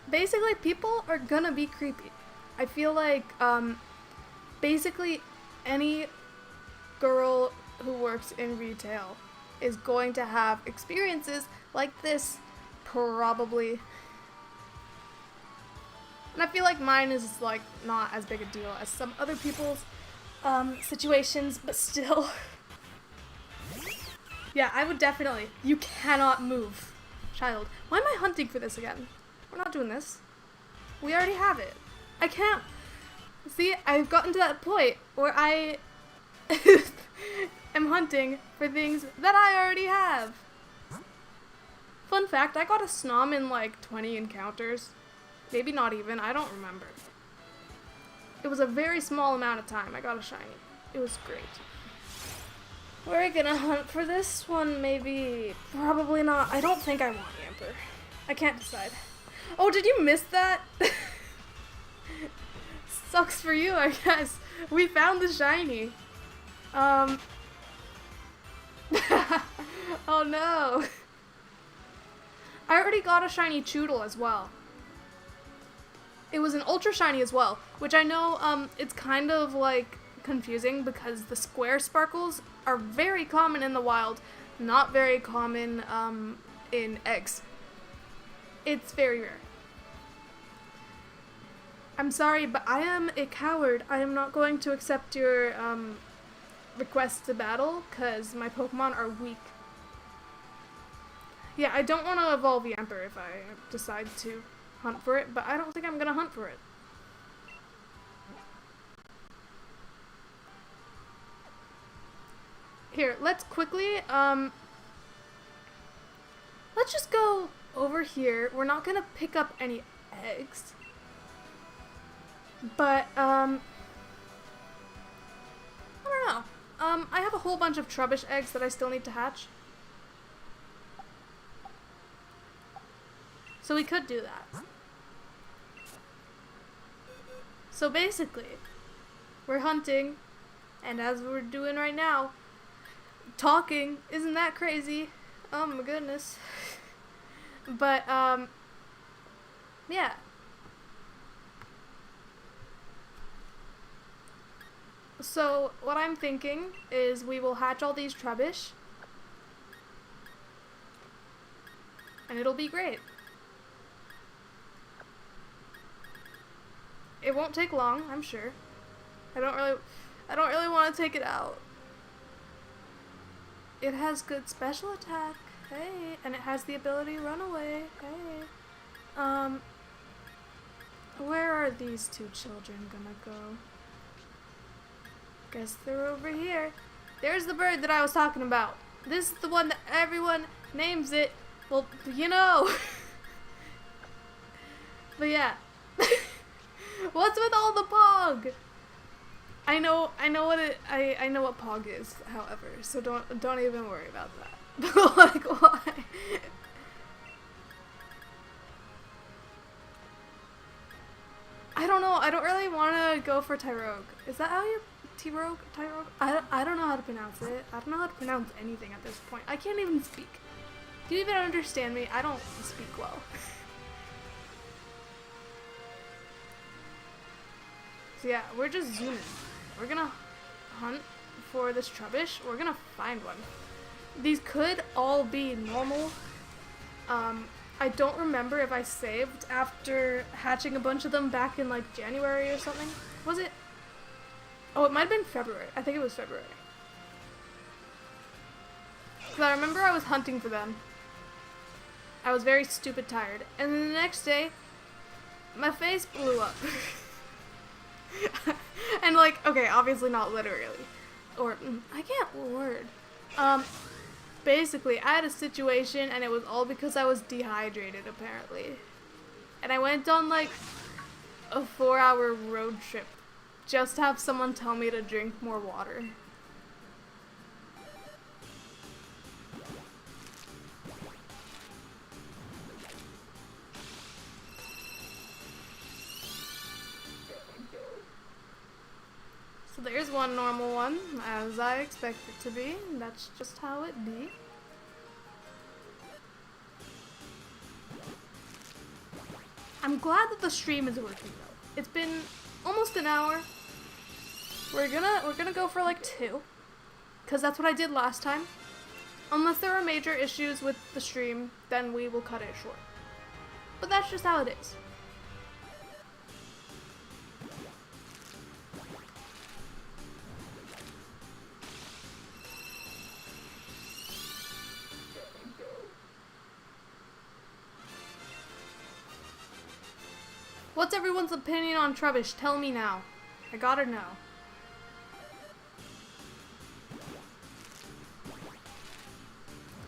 Basically, people are gonna be creepy. I feel like, basically any girl who works in retail is going to have experiences like this, probably. And I feel like mine is, like, not as big a deal as some other people's, situations, but still. Yeah, I would definitely. You cannot move, child. Why am I hunting for this again? We're not doing this. We already have it. I can't. See, I've gotten to that point where I am hunting for things that I already have. Fun fact, I got a snom in like 20 encounters. Maybe not even, I don't remember. It was a very small amount of time I got a shiny. It was great. We're gonna hunt for this one, maybe. Probably not. I don't think I want Yamper. I can't decide. Oh, did you miss that? Sucks for you, I guess. We found the shiny. Oh no. I already got a shiny Choodle as well. It was an ultra shiny as well, which I know it's kind of like confusing because the square sparkles are very common in the wild, not very common in eggs. It's very rare. I'm sorry, but I am a coward. I am not going to accept your request to battle because my Pokemon are weak. Yeah, I don't want to evolve Yamper if I decide to hunt for it, but I don't think I'm gonna hunt for it. Here, let's quickly, let's just go over here. We're not gonna pick up any eggs. But, I don't know. I have a whole bunch of Trubbish eggs that I still need to hatch. So we could do that. So basically, we're hunting, and as we're doing right now, talking, isn't that crazy? Oh my goodness. But, yeah. So, what I'm thinking is we will hatch all these Trubbish, and it'll be great. It won't take long, I'm sure. I don't really want to take it out. It has good special attack, hey, and it has the ability to run away, hey. Where are these two children gonna go? Guess they're over here. There's the bird that I was talking about. This is the one that everyone names it. Well, you know. But yeah. What's with all the pog? I know what pog is, however, so don't even worry about that. Like, why? I don't know. I don't really want to go for Tyrogue. Is that how you Tyrogue? I don't know how to pronounce it. I don't know how to pronounce anything at this point. I can't even speak. Do you even understand me? I don't speak well. So yeah, we're just zooming. We're gonna hunt for this Trubbish. We're gonna find one. These could all be normal. I don't remember if I saved after hatching a bunch of them back in like January or something. Was it? Oh, it might have been February. I think it was February. Because I remember I was hunting for them. I was very stupid tired. And then the next day, my face blew up. And like, okay, obviously not literally. Or, I can't word. Basically, I had a situation and it was all because I was dehydrated, apparently. And I went on like a 4-hour road trip just to have someone tell me to drink more water. So there's one normal one, as I expect it to be. That's just how it be. I'm glad that the stream is working though. It's been almost an hour. We're gonna go for like 2, cause that's what I did last time. Unless there are major issues with the stream, then we will cut it short. But that's just how it is. What's everyone's opinion on Trubbish? Tell me now. I gotta know.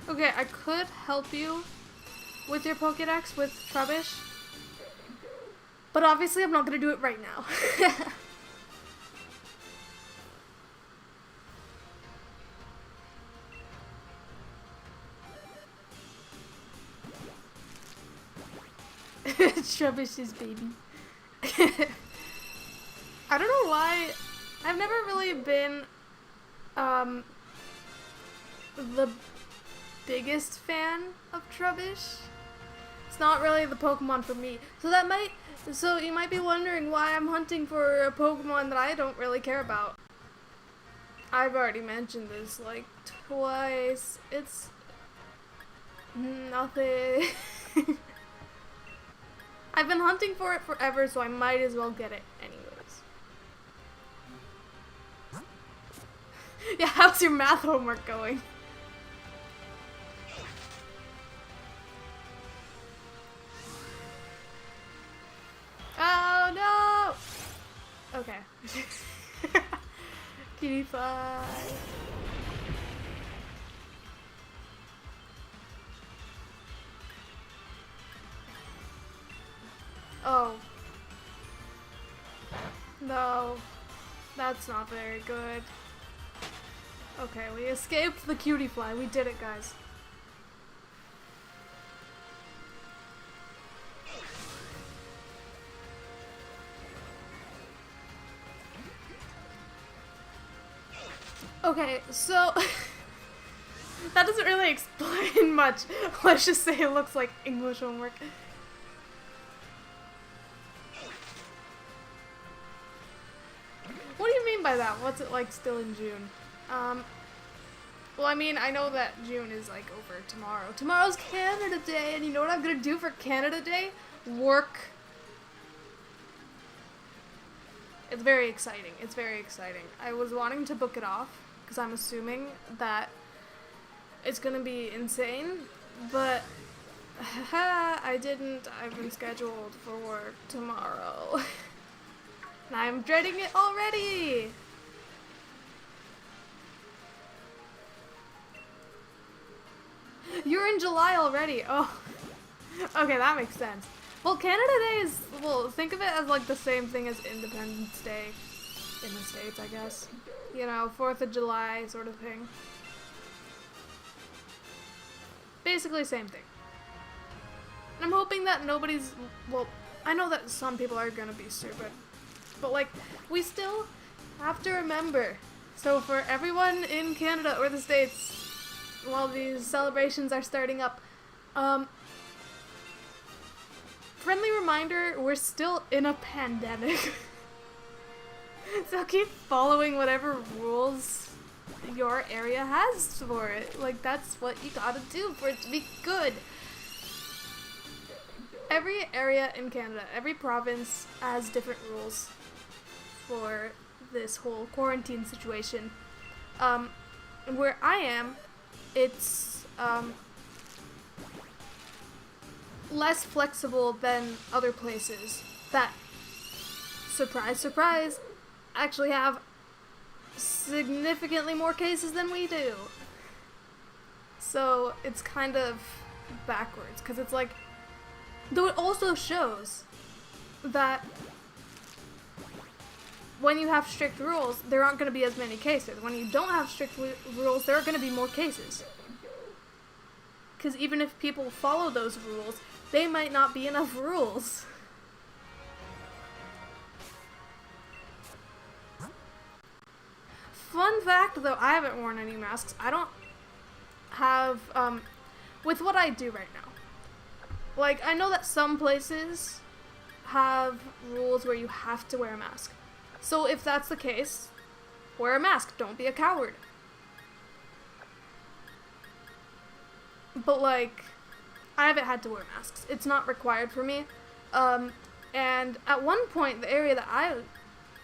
Okay, I could help you with your Pokédex with Trubbish, but obviously I'm not gonna do it right now. Trubbish's baby. I don't know why. I've never really been the biggest fan of Trubbish. It's not really the Pokemon for me. So you might be wondering why I'm hunting for a Pokemon that I don't really care about. I've already mentioned this like twice. It's nothing. I've been hunting for it forever, so I might as well get it anyways. Yeah, how's your math homework going? Oh no! Okay. Kitty fly. Oh. No. That's not very good. Okay, we escaped the cutie fly. We did it, guys. Okay, so that doesn't really explain much. Let's just say it looks like English homework. What do you mean by that? What's it like still in June? Well, I mean, I know that June is like over tomorrow. Tomorrow's Canada Day, and you know what I'm gonna do for Canada Day? Work. It's very exciting. It's very exciting. I was wanting to book it off because I'm assuming that it's gonna be insane, but I didn't. I've been scheduled for work tomorrow. And I'm dreading it already! You're in July already. Oh. Okay, that makes sense. Well, Canada Day is, well, think of it as like the same thing as Independence Day in the States, I guess. You know, 4th of July sort of thing. Basically same thing. And I'm hoping that nobody's, well, I know that some people are gonna be stupid, but like, we still have to remember. So for everyone in Canada or the States, while these celebrations are starting up, friendly reminder, we're still in a pandemic. So keep following whatever rules your area has for it. Like, that's what you gotta do for it to be good. Every area in Canada, every province has different rules for this whole quarantine situation. Where I am, it's less flexible than other places that, surprise, surprise, actually have significantly more cases than we do. So it's kind of backwards, because it's like, though it also shows that when you have strict rules, there aren't going to be as many cases. When you don't have strict rules, there are going to be more cases. Because even if people follow those rules, they might not be enough rules. Fun fact, though, I haven't worn any masks. I don't have, with what I do right now. Like, I know that some places have rules where you have to wear a mask. So if that's the case, wear a mask. Don't be a coward. But, like, I haven't had to wear masks. It's not required for me. And at one point, the area that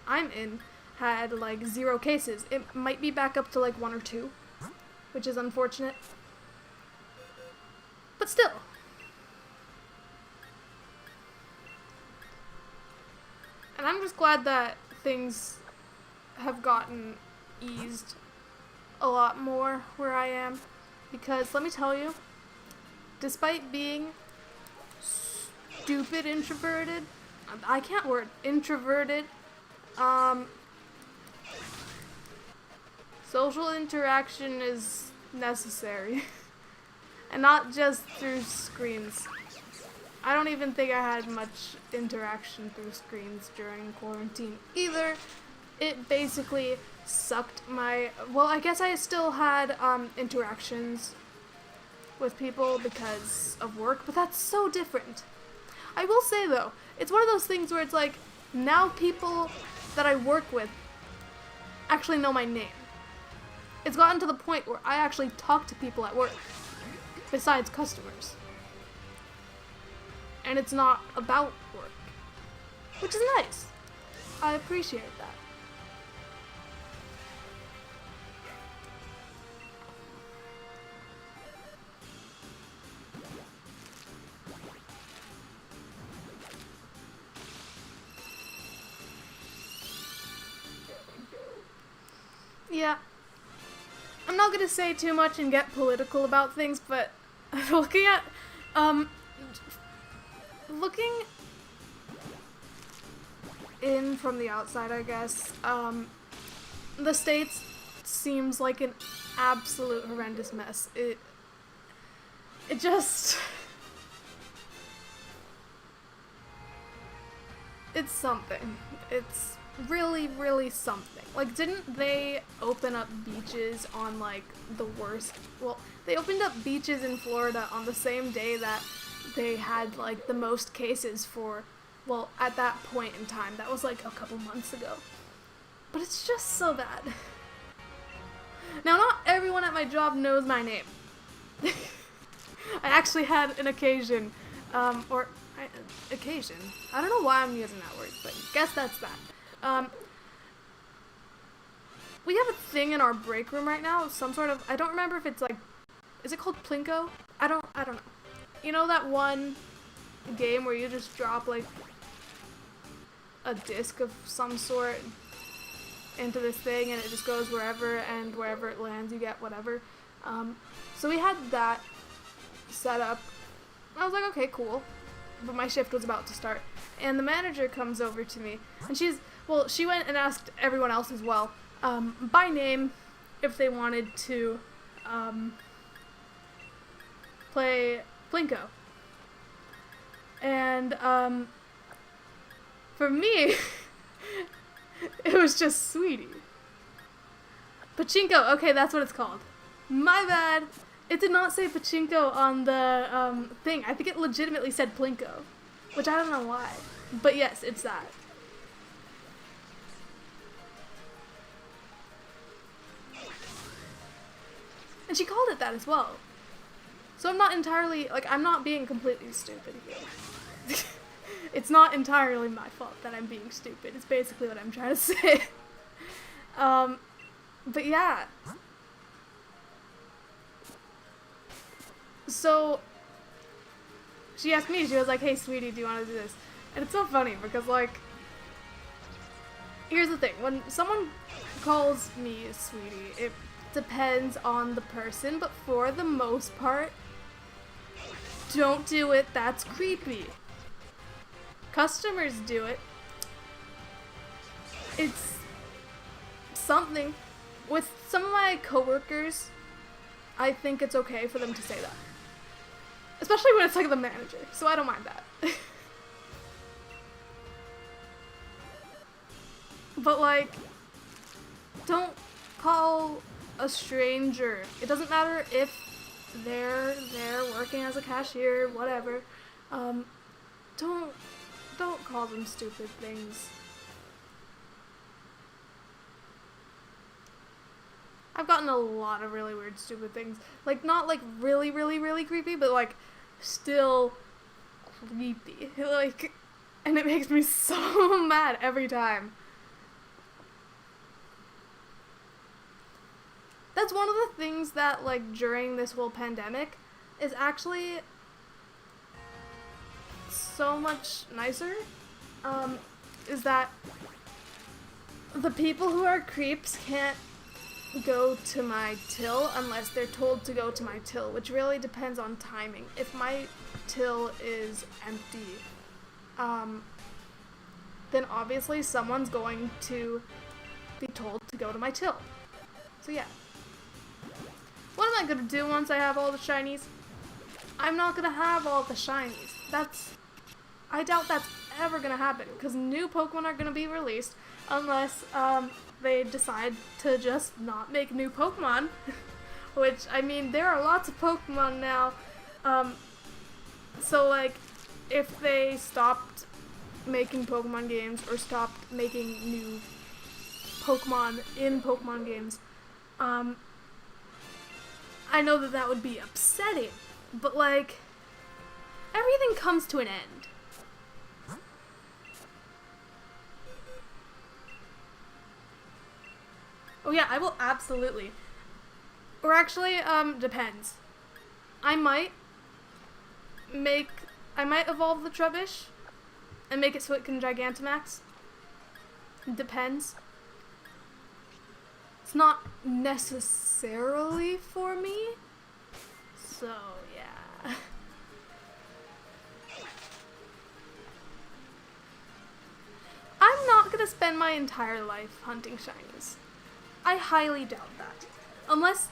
I'm in had, like, 0 cases. It might be back up to, like, 1 or 2, which is unfortunate. But still. And I'm just glad that things have gotten eased a lot more where I am. Because, let me tell you, despite being stupid introverted, I can't word introverted, social interaction is necessary. And not just through screens. I don't even think I had much interaction through screens during quarantine either. It basically sucked my... Well, I guess I still had interactions with people because of work, but that's so different. I will say, though, it's one of those things where it's like, now people that I work with actually know my name. It's gotten to the point where I actually talk to people at work, besides customers. And it's not about work, which is nice. I appreciate that. Yeah. I'm not gonna say too much and get political about things, but looking at, looking in from the outside, I guess, the States seems like an absolute horrendous mess. It just... It's something. It's really, really something. Like, didn't they open up beaches on, like, the worst... Well, they opened up beaches in Florida on the same day that they had, like, the most cases for, well, at that point in time. That was, like, a couple months ago. But it's just so bad. Now, not everyone at my job knows my name. I actually had an occasion, occasion. I don't know why I'm using that word, but guess that's that. We have a thing in our break room right now, some sort of, I don't remember if it's like, is it called Plinko? I don't know. You know that one game where you just drop like a disc of some sort into this thing and it just goes wherever, and wherever it lands you get whatever. So we had that set up. I was like, okay, cool. But my shift was about to start. And the manager comes over to me, and she went and asked everyone else as well, by name, if they wanted to play Plinko. And for me, it was just Sweetie. Pachinko, okay, that's what it's called. My bad. It did not say Pachinko on the thing. I think it legitimately said Plinko, which I don't know why. But yes, it's that. And she called it that as well. So I'm not entirely, like, I'm not being completely stupid here. It's not entirely my fault that I'm being stupid. It's basically what I'm trying to say. But yeah. So, she asked me, she was like, hey, sweetie, do you want to do this? And it's so funny because, like, here's the thing. When someone calls me sweetie, it depends on the person, but for the most part, don't do it. That's creepy. Customers do it. It's something. With some of my coworkers, I think it's okay for them to say that. Especially when it's like the manager, so I don't mind that. But like, don't call a stranger. It doesn't matter if they're working as a cashier, whatever. Don't call them stupid things. I've gotten a lot of really weird, stupid things. Like, not like really, really, really creepy, but like, still creepy. Like, and it makes me so mad every time. That's one of the things that, like, during this whole pandemic is actually so much nicer, is that the people who are creeps can't go to my till unless they're told to go to my till, which really depends on timing. If my till is empty, then obviously someone's going to be told to go to my till. So yeah. What am I gonna do once I have all the shinies? I'm not gonna have all the shinies. I doubt that's ever gonna happen, because new Pokemon are gonna be released unless they decide to just not make new Pokemon. Which, I mean, there are lots of Pokemon now. So like, if they stopped making Pokemon games or stopped making new Pokemon in Pokemon games, I know that that would be upsetting, but like, everything comes to an end. Oh yeah, I will absolutely. Or actually, depends. I might evolve the Trubbish and make it so it can Gigantamax. Depends. It's not necessarily for me, so yeah. I'm not gonna spend my entire life hunting shinies. I highly doubt that. Unless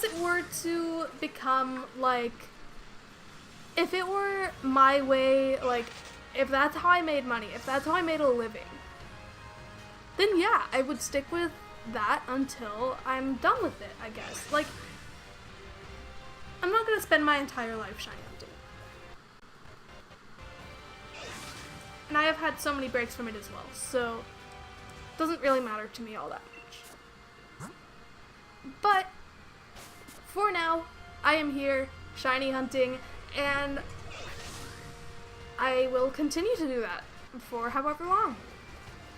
it were to become, like, if it were my way, like, if that's how I made money, if that's how I made a living, then yeah, I would stick with that until I'm done with it, I guess. Like, I'm not gonna spend my entire life shiny hunting. And I have had so many breaks from it as well, so it doesn't really matter to me all that much. But for now, I am here shiny hunting, and I will continue to do that for however long.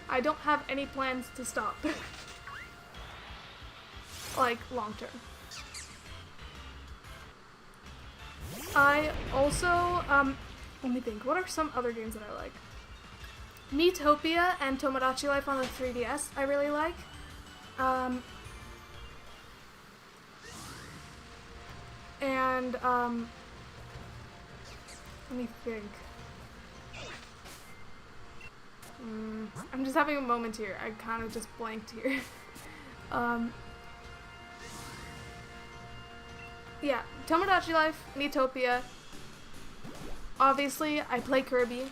I don't have any plans to stop. Like, long term. I also, let me think, what are some other games that I like? Miitopia and Tomodachi Life on the 3DS I really like. And, let me think. I'm just having a moment here. I kind of just blanked here. Yeah, Tomodachi Life, Miitopia. Obviously, I play Kirby.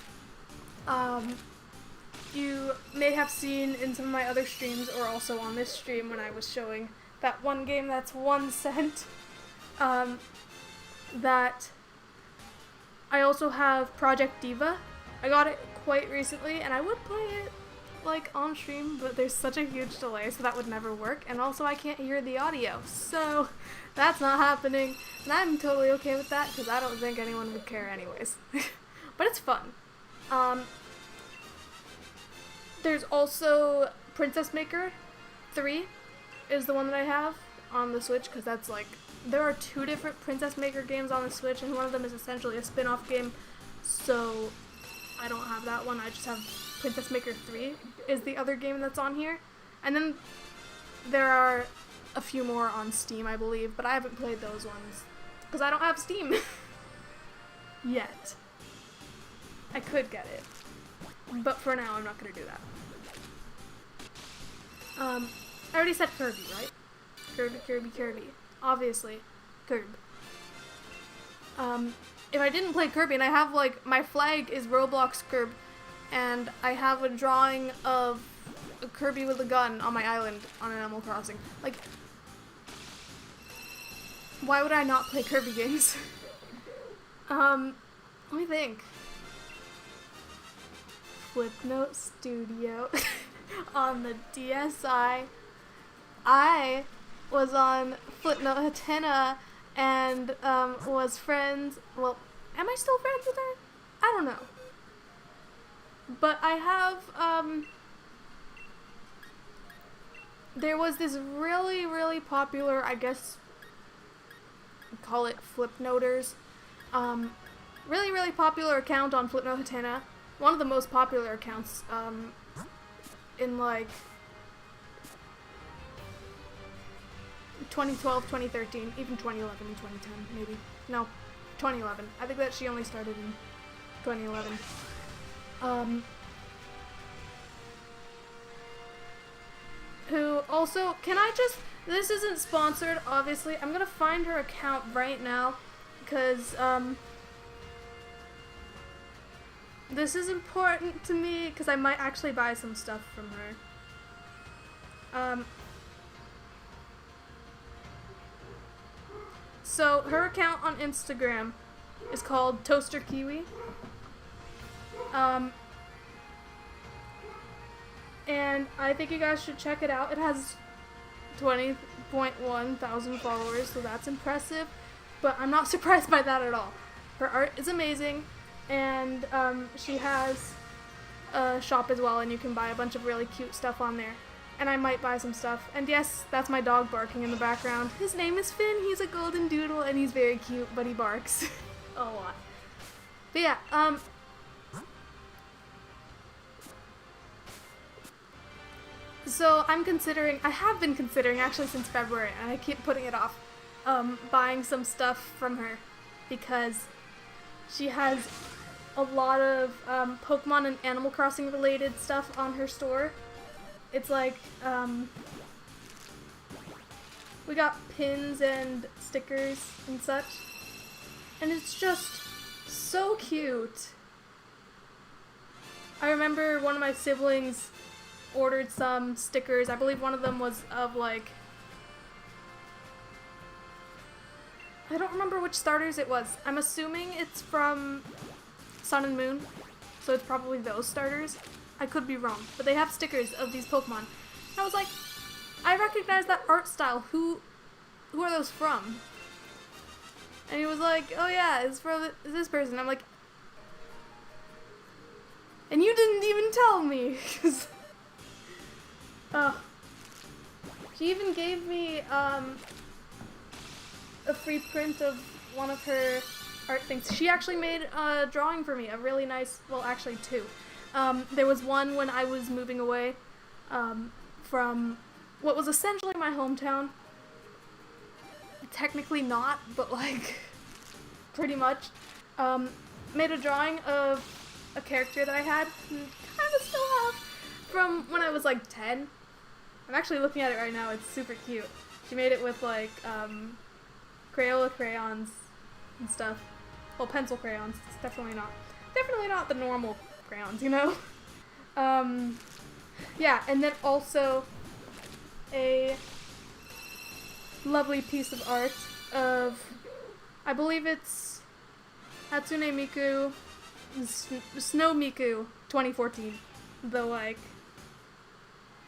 You may have seen in some of my other streams, or also on this stream when I was showing that one game that's 1 cent. That I also have Project Diva. I got it quite recently, and I would play it like on stream, but there's such a huge delay, so that would never work. And also I can't hear the audio, so that's not happening. And I'm totally okay with that because I don't think anyone would care anyways. But it's fun. There's also Princess Maker 3 is the one that I have on the Switch, because that's like, there are 2 different Princess Maker games on the Switch, and one of them is essentially a spin-off game, so I don't have that one. I just have Princess Maker 3 is the other game that's on here. And then there are a few more on Steam, I believe, but I haven't played those ones because I don't have Steam yet. I could get it, but for now I'm not going to do that. I already said Kirby, right? Kirby. Obviously, Kirby. If I didn't play Kirby, and I have, like, my flag is Roblox Kirby, and I have a drawing of a Kirby with a gun on my island on Animal Crossing. Like, why would I not play Kirby games? Let me think. Flipnote Studio on the DSi. I was on Flipnote Hatena and was friends. Well, am I still friends with her? I don't know. But I have there was this really, really popular, I guess call it Flipnoters, really, really popular account on Flipnote Hatena. One of the most popular accounts in like 2012, 2013, even 2011 and 2010, maybe. No, 2011. I think that she only started in 2011. Who also, can I just, this isn't sponsored, obviously. I'm gonna find her account right now, because, this is important to me, because I might actually buy some stuff from her. So, her account on Instagram is called Toaster Kiwi. And I think you guys should check it out. It has 20.1 thousand followers, so that's impressive. But I'm not surprised by that at all. Her art is amazing, and she has a shop as well, and you can buy a bunch of really cute stuff on there. And I might buy some stuff. And yes, that's my dog barking in the background. His name is Finn. He's a golden doodle, and he's very cute, but he barks a lot. But yeah, so I have been considering actually since February, and I keep putting it off, buying some stuff from her, because she has a lot of Pokemon and Animal Crossing related stuff on her store. It's like, we got pins and stickers and such, and it's just so cute. I remember one of my siblings ordered some stickers. I believe one of them was of like, I don't remember which starters it was. I'm assuming it's from Sun and Moon, so it's probably those starters. I could be wrong, but they have stickers of these Pokemon. And I was like, I recognize that art style. Who are those from? And he was like, oh yeah, it's from this person. I'm like, and you didn't even tell me. She even gave me a free print of one of her art things. She actually made a drawing for me, a really nice, well actually 2. There was one when I was moving away from what was essentially my hometown. Technically not, but like pretty much. Made a drawing of a character that I had, and kind of still have, from when I was like 10. I'm actually looking at it right now. It's super cute. She made it with like Crayola crayons and stuff. Well, pencil crayons. It's definitely not the normal crayons, you know? Yeah, and then also a lovely piece of art of, I believe it's Hatsune Miku, Snow Miku 2014. The like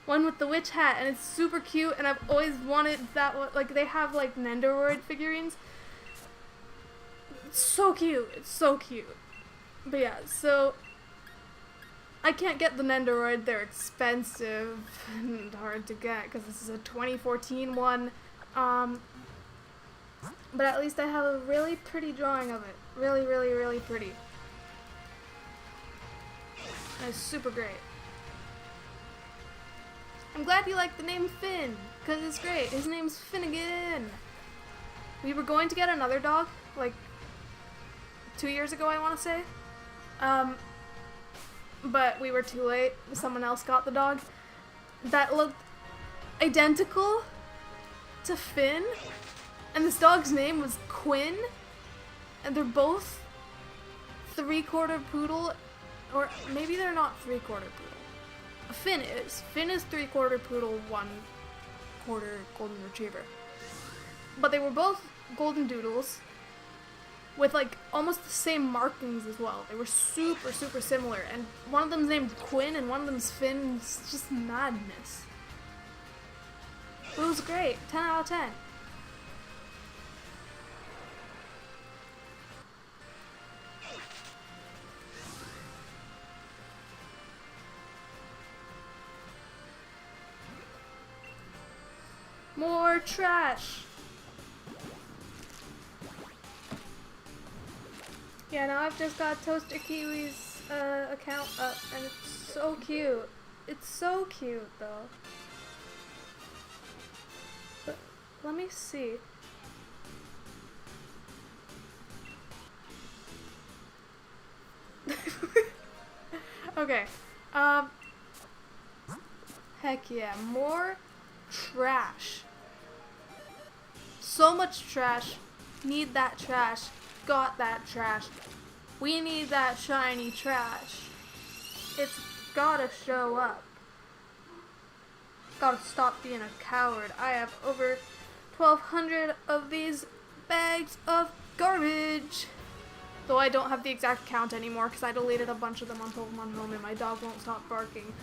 one with the witch hat, and it's super cute, and I've always wanted that one. Like, they have, like, Nendoroid figurines. It's so cute. It's so cute. But yeah, so I can't get the Nendoroid. They're expensive and hard to get because this is a 2014 one. But at least I have a really pretty drawing of it. Really, really, really pretty. And it's super great. I'm glad you like the name Finn, because it's great. His name's Finnegan. We were going to get another dog, like 2 years ago, I want to say. But we were too late. Someone else got the dog that looked identical to Finn, and this dog's name was Quinn, and they're both 3/4 poodle, or maybe they're not 3/4 poodle. Finn is 3/4 poodle, 1/4 golden retriever. But they were both golden doodles with like almost the same markings as well. They were super, super similar, and one of them's named Quinn and one of them's Finn. It's just madness. It was great. 10 out of 10. More trash. Yeah, now I've just got Toaster Kiwi's account up, and it's so cute. It's so cute, though. But let me see. Okay. Heck yeah, more trash. So much trash. Need that trash. Got that trash. We need that shiny trash. It's gotta show up. Gotta stop being a coward. I have over 1,200 of these bags of garbage. Though I don't have the exact count anymore because I deleted a bunch of them on Pokémon Home and my dog won't stop barking.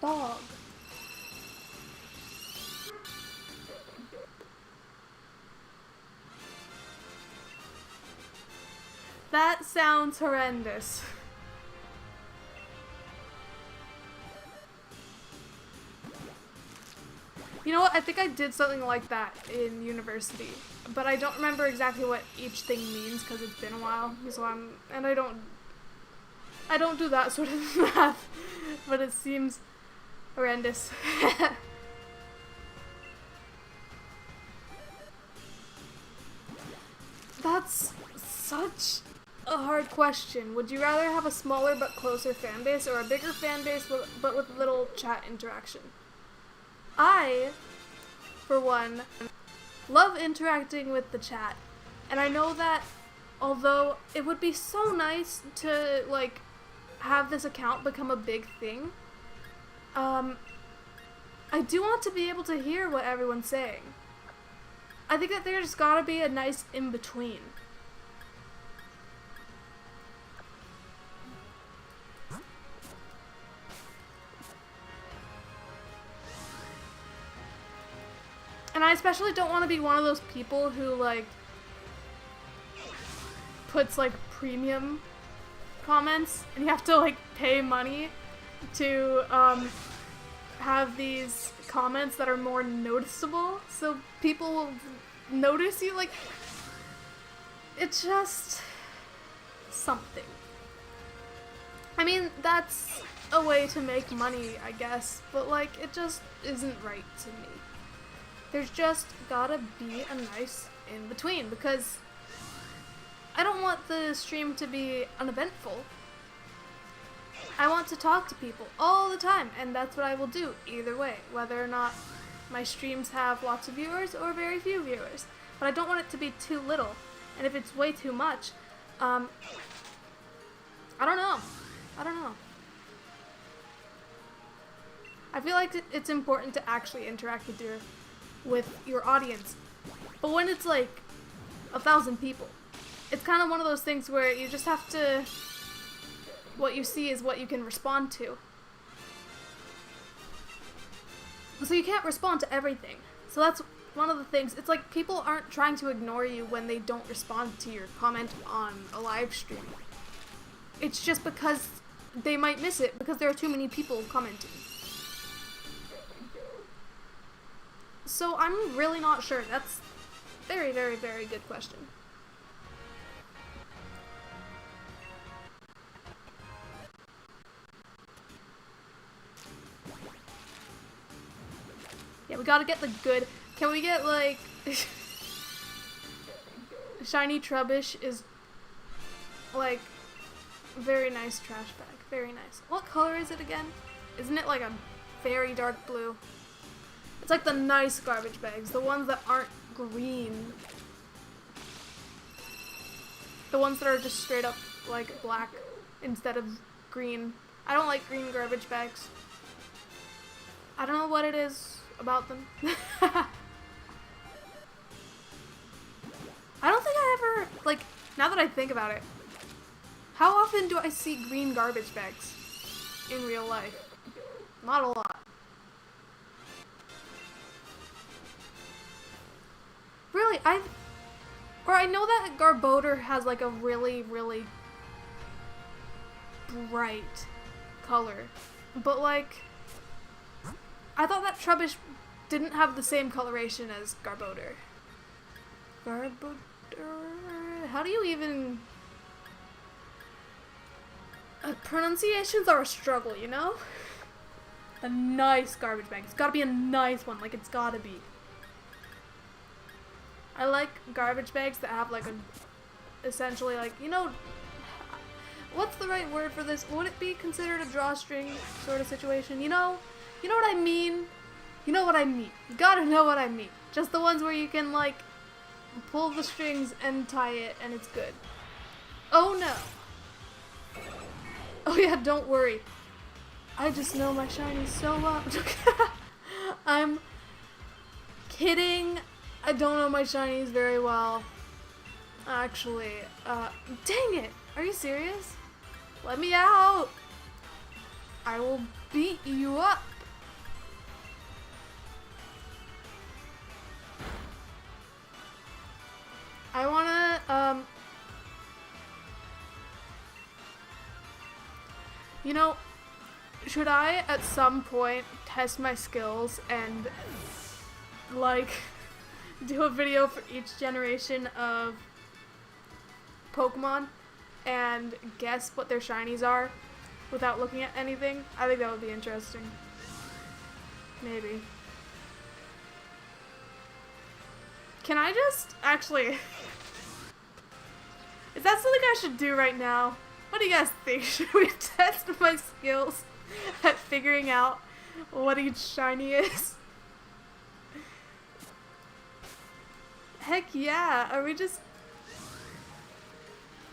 Dog. That sounds horrendous. You know what? I think I did something like that in university, but I don't remember exactly what each thing means because it's been a while. So I don't do that sort of math, but it seems horrendous. That's such a hard question. Would you rather have a smaller but closer fan base or a bigger fan base but with little chat interaction? I, for one, love interacting with the chat. And I know that although it would be so nice to like have this account become a big thing, I do want to be able to hear what everyone's saying. I think that there's gotta be a nice in-between. And I especially don't want to be one of those people who, like, puts, like, premium comments, and you have to, like, pay money to, have these comments that are more noticeable, so people will notice you. Like, it's just something. I mean, that's a way to make money, I guess, but, like, it just isn't right to me. There's just gotta be a nice in-between, because I don't want the stream to be uneventful. I want to talk to people all the time, and that's what I will do either way, whether or not my streams have lots of viewers or very few viewers. But I don't want it to be too little, and if it's way too much, I don't know. I don't know. I feel like it's important to actually interact with your audience. But when it's like 1,000 people, it's kind of one of those things where you just have to, what you see is what you can respond to. So you can't respond to everything. So that's one of the things. It's like people aren't trying to ignore you when they don't respond to your comment on a live stream. It's just because they might miss it because there are too many people commenting. So I'm really not sure. That's very, very, very good question. Yeah, we gotta get the good. Can we get like shiny Trubbish is like very nice trash bag. Very nice. What color is it again? Isn't it like a very dark blue? It's like the nice garbage bags, the ones that aren't green. The ones that are just straight up like black instead of green. I don't like green garbage bags. I don't know what it is about them. I don't think I ever, like, now that I think about it, how often do I see green garbage bags in real life? Not a lot. Really, I know that Garbodor has like a really, really bright color, but like, I thought that Trubbish didn't have the same coloration as Garbodor. Garbodor? How do you even... pronunciations are a struggle, you know? A nice garbage bag. It's gotta be a nice one, like it's gotta be. I like garbage bags that have like a... essentially like, you know... What's the right word for this? Would it be considered a drawstring sort of situation? You know what I mean? You know what I mean. You gotta know what I mean. Just the ones where you can, like, pull the strings and tie it and it's good. Oh no. Oh yeah, don't worry. I just know my shinies so much. I'm kidding. I don't know my shinies very well. Actually, dang it. Are you serious? Let me out. I will beat you up. I wanna, you know, should I at some point test my skills and, like, do a video for each generation of Pokemon and guess what their shinies are without looking at anything? I think that would be interesting. Maybe. Can I just, actually, is that something I should do right now? What do you guys think? Should we test my skills at figuring out what each shiny is? Heck yeah, are we just...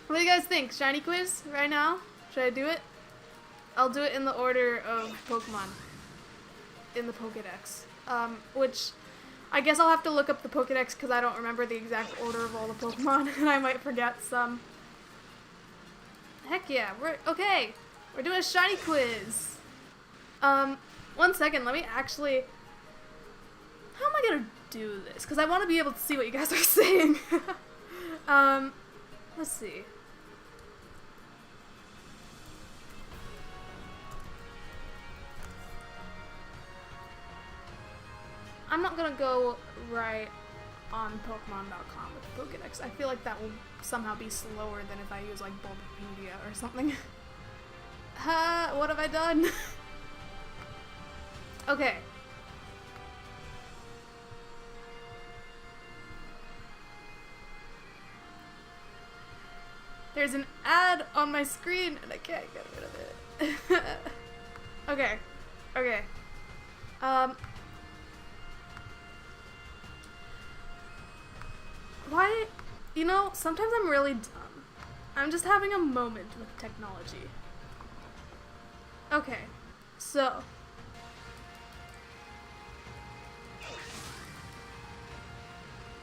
What do you guys think? Shiny quiz right now? Should I do it? I'll do it in the order of Pokemon in the Pokédex. Which... I guess I'll have to look up the Pokédex because I don't remember the exact order of all the Pokemon and I might forget some. Heck yeah, we're doing a shiny quiz. 1 second, let me actually, how am I gonna do this? Because I want to be able to see what you guys are saying. Let's see. I'm not gonna go right on Pokemon.com with the Pokédex. I feel like that will somehow be slower than if I use like Bulbapedia or something. What have I done? Okay. There's an ad on my screen and I can't get rid of it. Okay. Okay. Why, you know, sometimes I'm really dumb. I'm just having a moment with technology. Okay, so.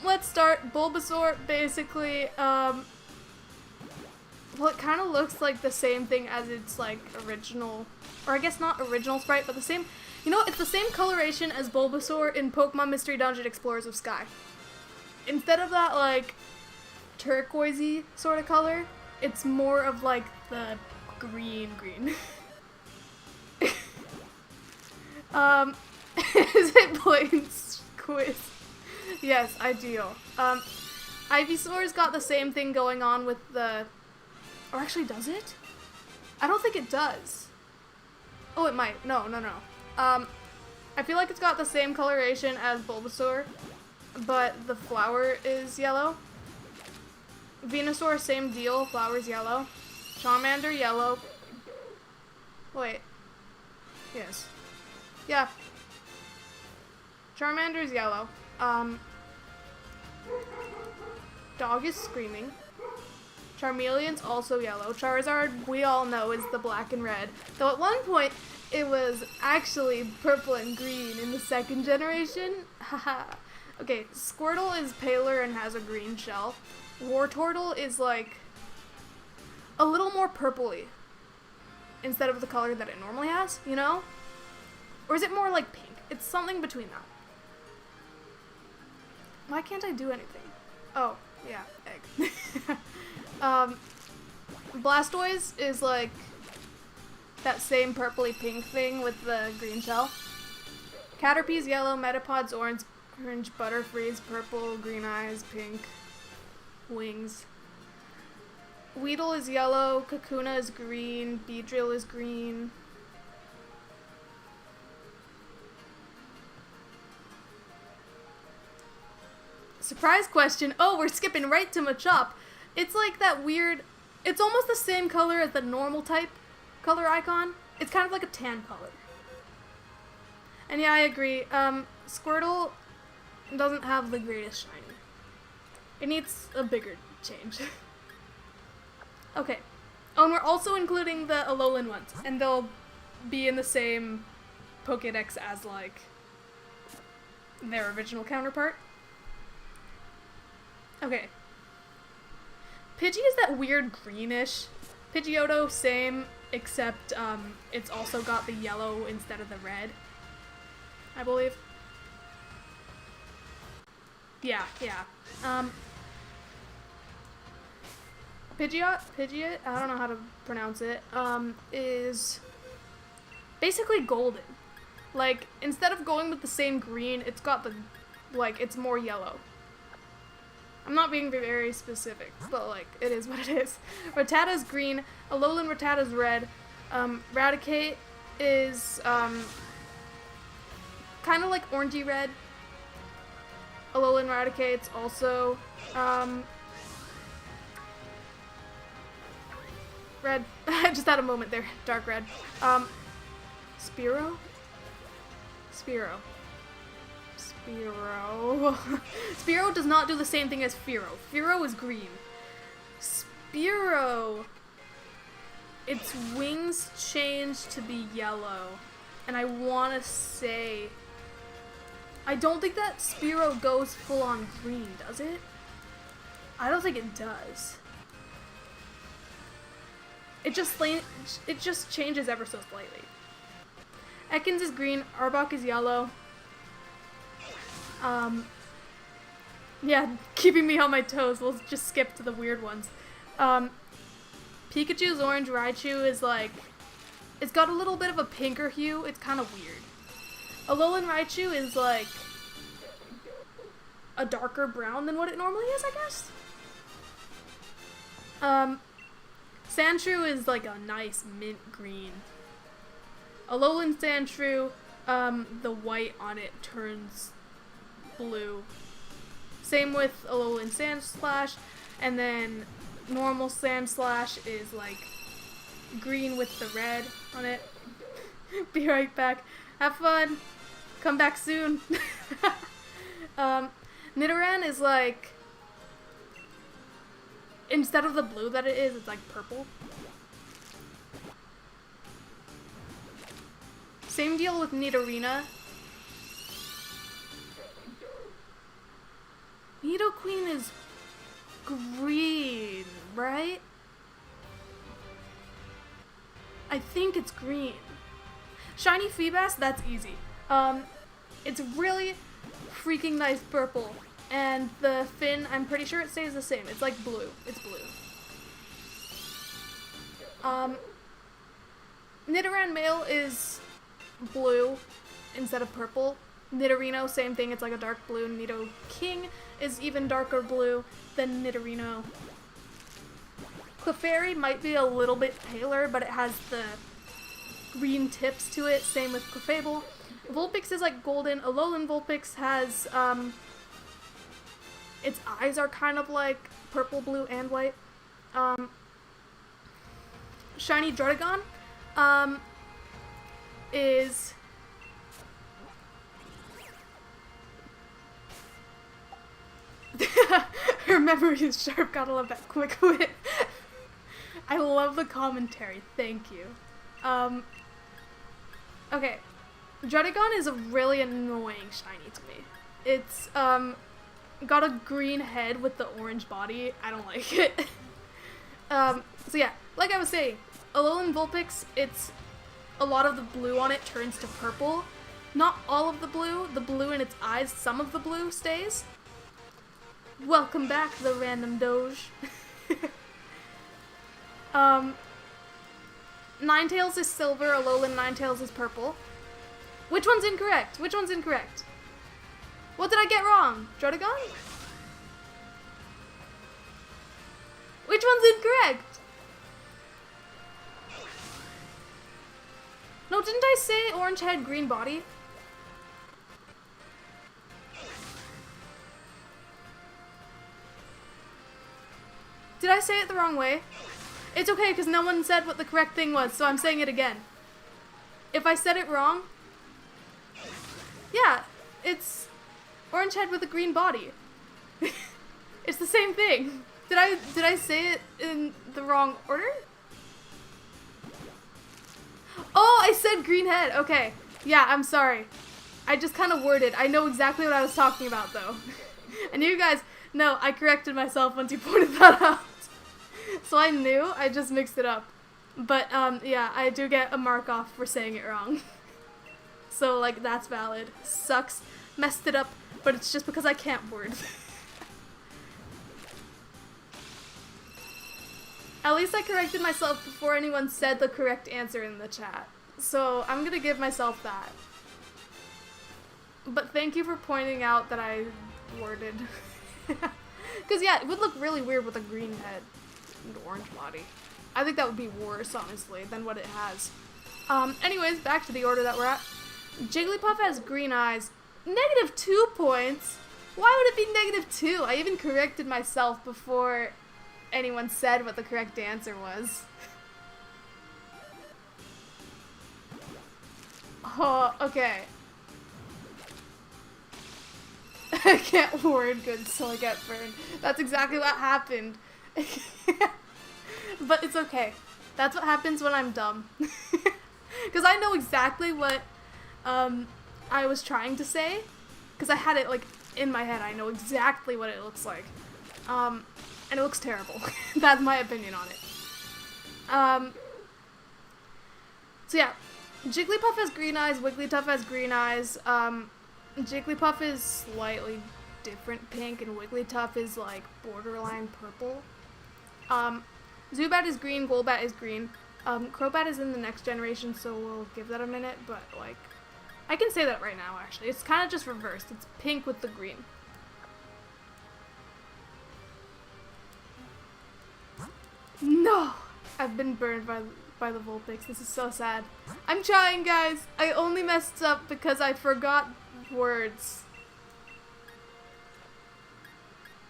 Let's start. Bulbasaur, basically, well, it kind of looks like the same thing as its, like, original, or I guess not original sprite, but the same You know, it's the same coloration as Bulbasaur in Pokemon Mystery Dungeon Explorers of Sky. Instead of that, like, turquoisey sort of color, it's more of, like, the green. Is it points quiz? Yes, ideal. Ivysaur's got the same thing going on with the... Or actually, does it? I don't think it does. Oh, it might. No. I feel like it's got the same coloration as Bulbasaur, but the flower is yellow. Venusaur, same deal. Flower's yellow. Charmander, yellow. Wait. Yes. Yeah. Charmander's yellow. Dog is screaming. Charmeleon's also yellow. Charizard, we all know, is the black and red. Though at one point, it was actually purple and green in the second generation. Haha. Okay, Squirtle is paler and has a green shell. Wartortle is like a little more purpley instead of the color that it normally has, you know? Or is it more like pink? It's something between that. Why can't I do anything? Oh, yeah, egg. Blastoise is like that same purpley pink thing with the green shell. Caterpie's yellow, Metapod's orange, Butterfree's purple, green eyes, pink, wings. Weedle is yellow, Kakuna is green, Beedrill is green. Surprise question. Oh, we're skipping right to Machop. It's like that weird... It's almost the same color as the normal type color icon. It's kind of like a tan color. And yeah, I agree. Squirtle doesn't have the greatest shiny. It needs a bigger change. Okay. Oh, and we're also including the Alolan ones. And they'll be in the same Pokédex as, like, their original counterpart. Okay. Pidgey is that weird greenish. Pidgeotto, same, except it's also got the yellow instead of the red, I believe. Yeah. Pidgeot, I don't know how to pronounce it, is basically golden. Like, instead of going with the same green, it's got the, like, it's more yellow. I'm not being very specific, but, like, it is what it is. Rattata's green, Alolan Rattata's red, Raticate is, kind of like orangey red. Alolan Raticate's also, red. I just had a moment there. Dark red. Spearow? Spearow. Spearow does not do the same thing as Fearow. Fearow is green. Spearow, its wings change to be yellow. And I want to say... I don't think that Spearow goes full on green, does it? I don't think it does. It just changes ever so slightly. Ekans is green, Arbok is yellow. Yeah, keeping me on my toes. We'll just skip to the weird ones. Pikachu's orange, Raichu is like... It's got a little bit of a pinker hue. It's kind of weird. Alolan Raichu is like... a darker brown than what it normally is, I guess? Sandshrew is like a nice mint green. Alolan Sandshrew, the white on it turns blue. Same with Alolan Sandslash, and then normal Sandslash is like green with the red on it. Be right back. Have fun. Come back soon. Nidoran is like, instead of the blue that it is, it's like purple. Same deal with Nidorina. Nidoqueen is green, right? I think it's green. Shiny Feebas, that's easy. It's really freaking nice purple. And the fin, I'm pretty sure it stays the same. It's like blue. It's blue. Nidoran male is blue instead of purple. Nidorino, same thing. It's like a dark blue. Nido King is even darker blue than Nidorino. Clefairy might be a little bit paler, but it has the green tips to it. Same with Clefable. Vulpix is like golden. Alolan Vulpix has, its eyes are kind of like purple, blue, and white. Shiny Druddigon, is... Her memory is sharp, gotta love that quick wit. I love the commentary, thank you. Okay. Druddigon is a really annoying shiny to me. It's, got a green head with the orange body. I don't like it. So yeah, like I was saying, Alolan Vulpix, it's a lot of the blue on it turns to purple. Not all of the blue in its eyes, some of the blue stays. Welcome back, the random Doge. Ninetales is silver, Alolan Ninetales is purple. Which one's incorrect? Which one's incorrect? What did I get wrong? Druddigon? Which one's incorrect? No, didn't I say orange head, green body? Did I say it the wrong way? It's okay, because no one said what the correct thing was, so I'm saying it again. If I said it wrong... Yeah, it's orange head with a green body. It's the same thing. Did I say it in the wrong order? Oh, I said green head. Okay. Yeah, I'm sorry. I just kind of worded. I know exactly what I was talking about, though. And you guys know I corrected myself once you pointed that out. So I knew. I just mixed it up. But, yeah, I do get a mark off for saying it wrong. So, like, that's valid. Sucks. Messed it up, but it's just because I can't word. At least I corrected myself before anyone said the correct answer in the chat. So, I'm gonna give myself that. But thank you for pointing out that I worded. Because, yeah, it would look really weird with a green head and orange body. I think that would be worse, honestly, than what it has. Anyways, back to the order that we're at. Jigglypuff has green eyes. -2 points? Why would it be -2? I even corrected myself before anyone said what the correct answer was. Oh, okay. I can't word good, so I get burned. That's exactly what happened. But it's okay. That's what happens when I'm dumb. Because I know exactly what I was trying to say. Because I had it, like, in my head. I know exactly what it looks like. And it looks terrible. That's my opinion on it. So yeah. Jigglypuff has green eyes, Wigglytuff has green eyes. Jigglypuff is slightly different pink, and Wigglytuff is, like, borderline purple. Zubat is green, Golbat is green. Crobat is in the next generation, so we'll give that a minute, but, like, I can say that right now, actually. It's kind of just reversed. It's pink with the green. No! I've been burned by the Vulpix. This is so sad. I'm trying, guys! I only messed up because I forgot words.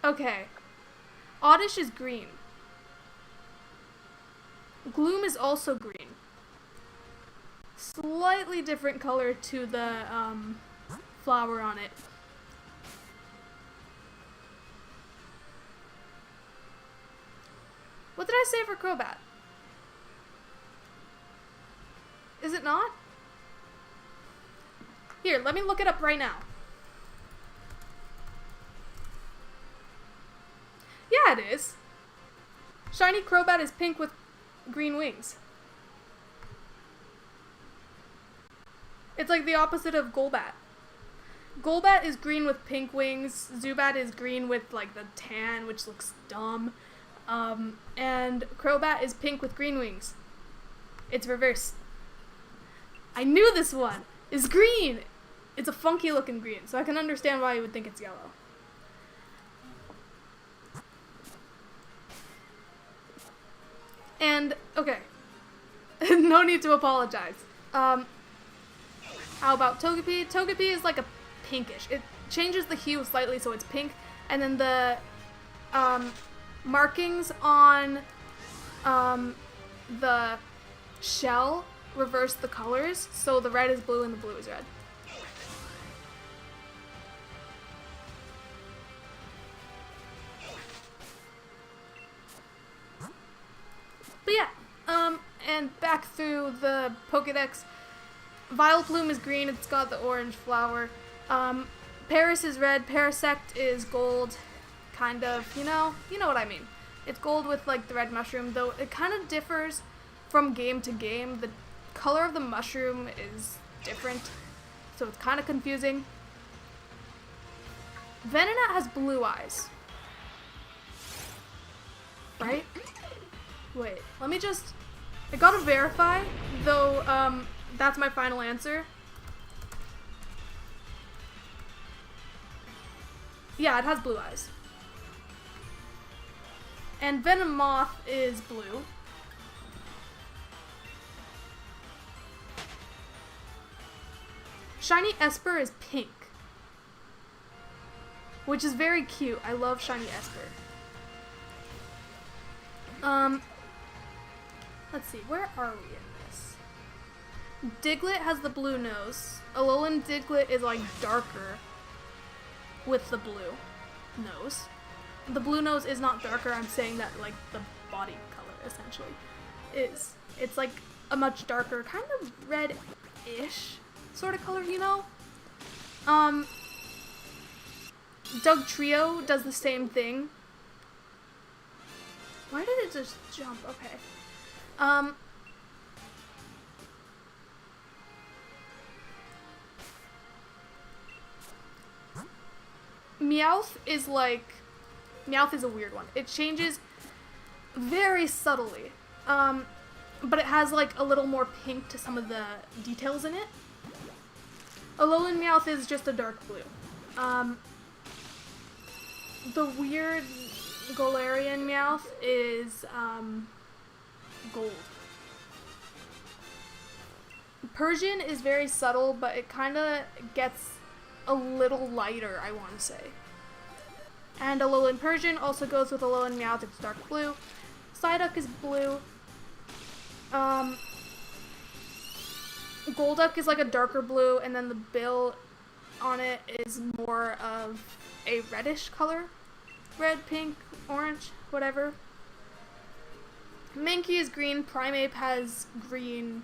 Okay. Oddish is green. Gloom is also green. Slightly different color to the flower on it. What did I say for Crobat? Is it not? Here, let me look it up right now. Yeah, it is. Shiny Crobat is pink with green wings. It's like the opposite of Golbat. Golbat is green with pink wings. Zubat is green with like the tan, which looks dumb. And Crobat is pink with green wings. It's reverse. I knew this one is green. It's a funky looking green, so I can understand why you would think it's yellow. And, okay. No need to apologize. How about Togepi? Togepi is like a pinkish. It changes the hue slightly so it's pink, and then the markings on the shell reverse the colors, so the red is blue and the blue is red. But yeah, and back through the Pokedex, Vileplume is green, it's got the orange flower. Paris is red, Parasect is gold, kind of, you know what I mean. It's gold with like the red mushroom, though it kind of differs from game to game. The color of the mushroom is different, so it's kind of confusing. Venonat has blue eyes. Right? Wait, let me just... I gotta verify, though, that's my final answer. Yeah, it has blue eyes. And Venomoth is blue. Shiny Esper is pink. Which is very cute. I love Shiny Esper. Let's see, where are we in this? Diglett has the blue nose. Alolan Diglett is like darker with the blue nose. The blue nose is not darker, I'm saying that like the body color essentially is. It's like a much darker, kind of red-ish sort of color, you know? Doug Trio does the same thing. Why did it just jump? Okay. Meowth is like... Meowth is a weird one. It changes very subtly. But it has like a little more pink to some of the details in it. Alolan Meowth is just a dark blue. The weird Galarian Meowth is gold. Persian is very subtle, but it kind of gets a little lighter, I want to say. And Alolan Persian also goes with Alolan Meowth, it's dark blue. Psyduck is blue. Golduck is like a darker blue, and then the bill on it is more of a reddish color. Red, pink, orange, whatever. Mankey is green, Primeape has green,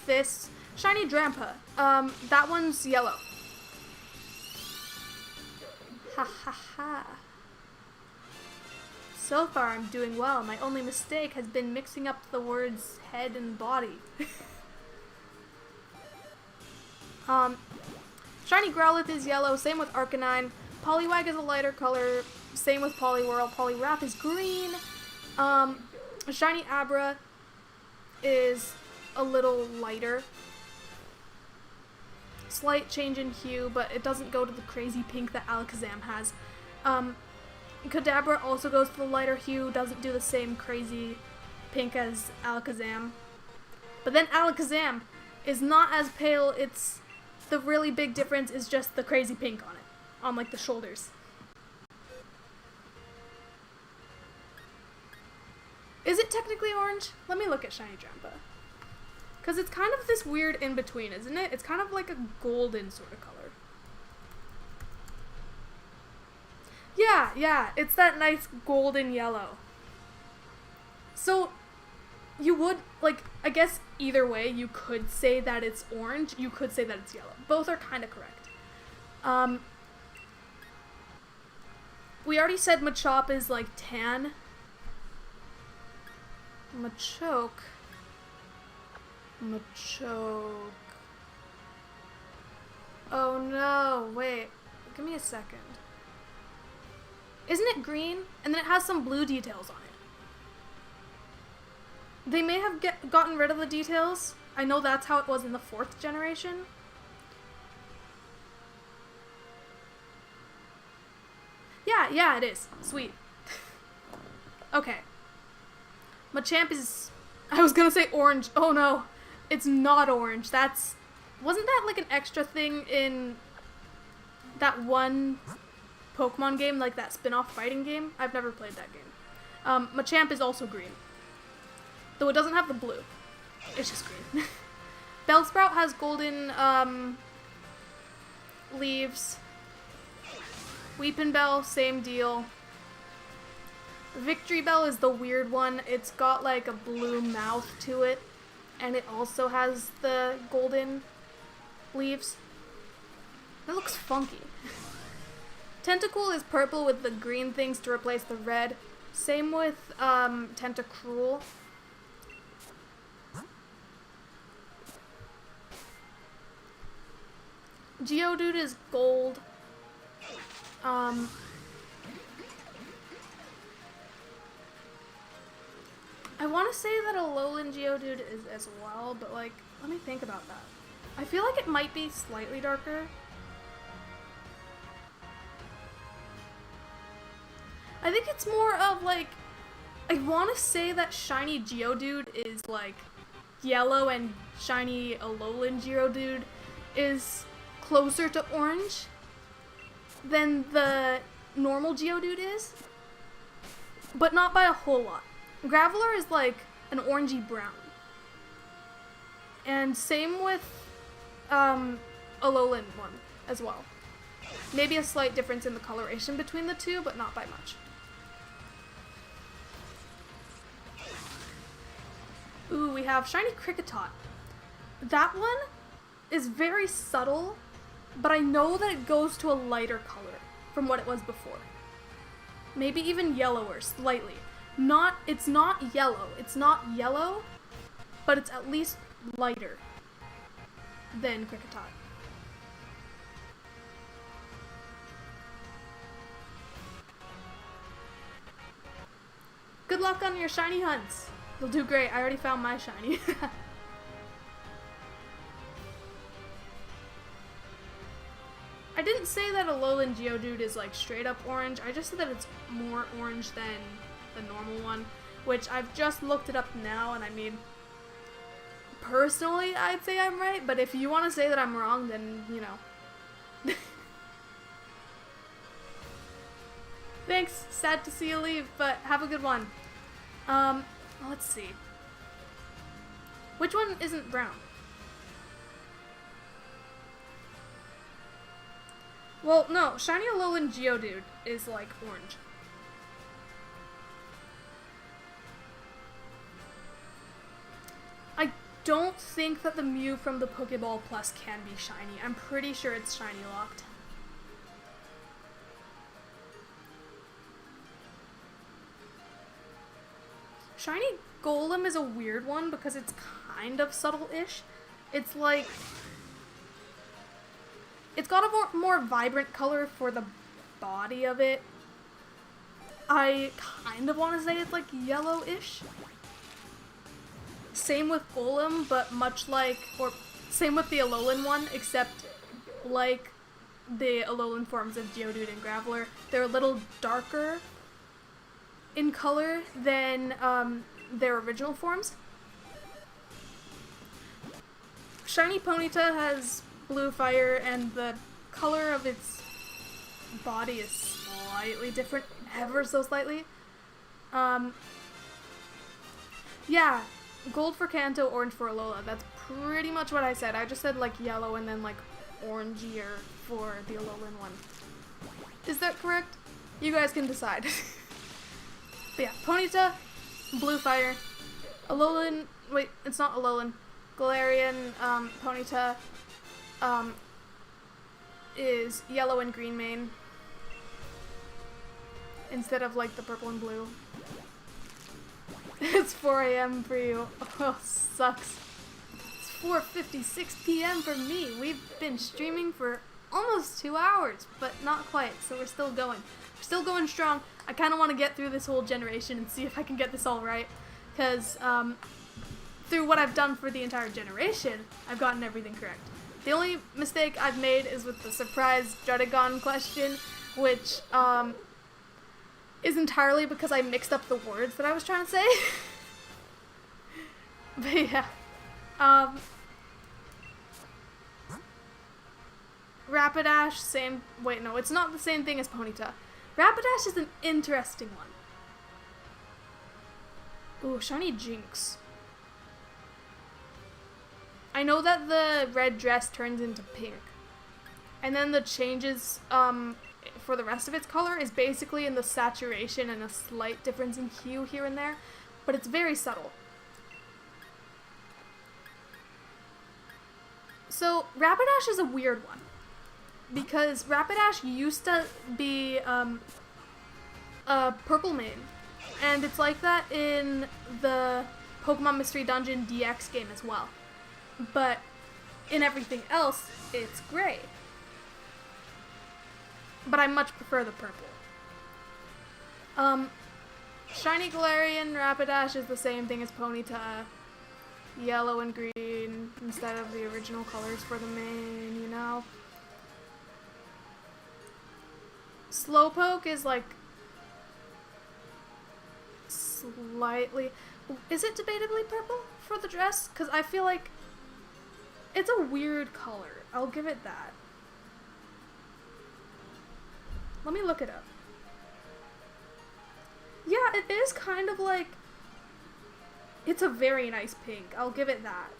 fists. Shiny Drampa, that one's yellow. Ha ha ha. So far I'm doing well. My only mistake has been mixing up the words head and body. Shiny Growlithe is yellow, same with Arcanine. Poliwag is a lighter color, same with Poliwhirl. Poliwrath is green. Shiny Abra is a little lighter. Slight change in hue, but it doesn't go to the crazy pink that Alakazam has. Kadabra also goes to the lighter hue, doesn't do the same crazy pink as Alakazam. But then Alakazam is not as pale, it's... The really big difference is just the crazy pink on it. On, like, the shoulders. Is it technically orange? Let me look at Shiny Drampa. Because it's kind of this weird in-between, isn't it? It's kind of like a golden sort of color. Yeah, it's that nice golden yellow. So, you would, like, I guess either way, you could say that it's orange, you could say that it's yellow. Both are kind of correct. We already said Machop is, like, tan. Machoke Machoke. Oh no, wait. Give me a second. Isn't it green? And then it has some blue details on it. They may have gotten rid of the details. I know that's how it was in the 4th generation. Yeah, it is. Sweet. Okay. Machamp is... I was gonna say orange. Oh no. It's not orange. Wasn't that like an extra thing in that one Pokemon game, like that spin-off fighting game? I've never played that game. Machamp is also green. Though it doesn't have the blue. It's just green. Bellsprout has golden leaves. Weepin' Bell, same deal. Victory Bell is the weird one. It's got like a blue mouth to it. And it also has the golden leaves. That looks funky. Tentacool is purple with the green things to replace the red. Same with Tentacruel. Geodude is gold. I want to say that Alolan Geodude is as well, but like, let me think about that. I feel like it might be slightly darker. I think it's more of like, I want to say that shiny Geodude is like yellow and shiny Alolan Geodude is closer to orange than the normal Geodude is, but not by a whole lot. Graveler is like an orangey brown. And same with Alolan one as well. Maybe a slight difference in the coloration between the two, but not by much. Ooh, we have shiny Kricketot. That one is very subtle, but I know that it goes to a lighter color from what it was before. Maybe even yellower, slightly. It's not yellow, but it's at least lighter than Kricketot. Good luck on your shiny hunts. You'll do great. I already found my shiny. I didn't say that Alolan Geodude is like straight up orange. I just said that it's more orange than the normal one, which I've just looked it up now, and I mean, personally, I'd say I'm right, but if you want to say that I'm wrong, then, you know. Thanks, sad to see you leave, but have a good one. Let's see. Which one isn't brown? Well, no, shiny Alolan Geodude is like orange. I don't think that the Mew from the Pokeball Plus can be shiny. I'm pretty sure it's shiny locked. Shiny Golem is a weird one because it's kind of subtle-ish. It's like... It's got a more vibrant color for the body of it. I kind of want to say it's like yellowish. Same with Golem, but much like, or same with the Alolan one, except like the Alolan forms of Geodude and Graveler, they're a little darker in color than their original forms. Shiny Ponyta has blue fire, and the color of its body is slightly different, ever so slightly. Yeah, gold for Kanto, orange for Alola. That's pretty much what I said. I just said like yellow and then like orangier for the Alolan one. Is that correct? You guys can decide. But yeah, Ponyta, blue fire. Alolan, wait, it's not Alolan. Galarian Ponyta is yellow and green mane instead of like the purple and blue. It's 4 AM for you. Oh, sucks. 4:56 p.m. for me. We've been streaming for almost 2 hours, but not quite, so we're still going. We're still going strong. I kind of want to get through this whole generation and see if I can get this all right, because through what I've done for the entire generation, I've gotten everything correct. The only mistake I've made is with the surprise Drudagon question, which is entirely because I mixed up the words that I was trying to say. But yeah. Rapidash, same. Wait, no, it's not the same thing as Ponyta. Rapidash is an interesting one. Ooh, shiny Jinx. I know that the red dress turns into pink. And then the changes for the rest of its color is basically in the saturation and a slight difference in hue here and there. But it's very subtle. So, Rapidash is a weird one. Because Rapidash used to be a purple main. And it's like that in the Pokemon Mystery Dungeon DX game as well. But in everything else, it's gray. But I much prefer the purple. Shiny Galarian Rapidash is the same thing as Ponyta. Yellow and green instead of the original colors for the main, you know? Slowpoke is like slightly... Is it debatably purple for the dress? Because I feel like it's a weird color. I'll give it that. Let me look it up. Yeah, it is kind of like... It's a very nice pink. I'll give it that.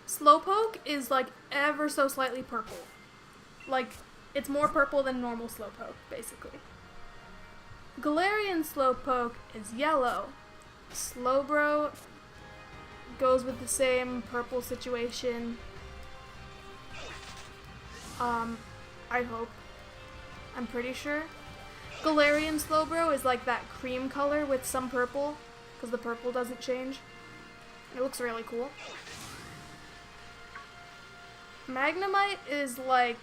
Slowpoke is like ever so slightly purple. Like, it's more purple than normal Slowpoke, basically. Galarian Slowpoke is yellow. Slowbro goes with the same purple situation. I hope. I'm pretty sure. Galarian Slowbro is like that cream color with some purple, because the purple doesn't change. It looks really cool. Magnemite is like...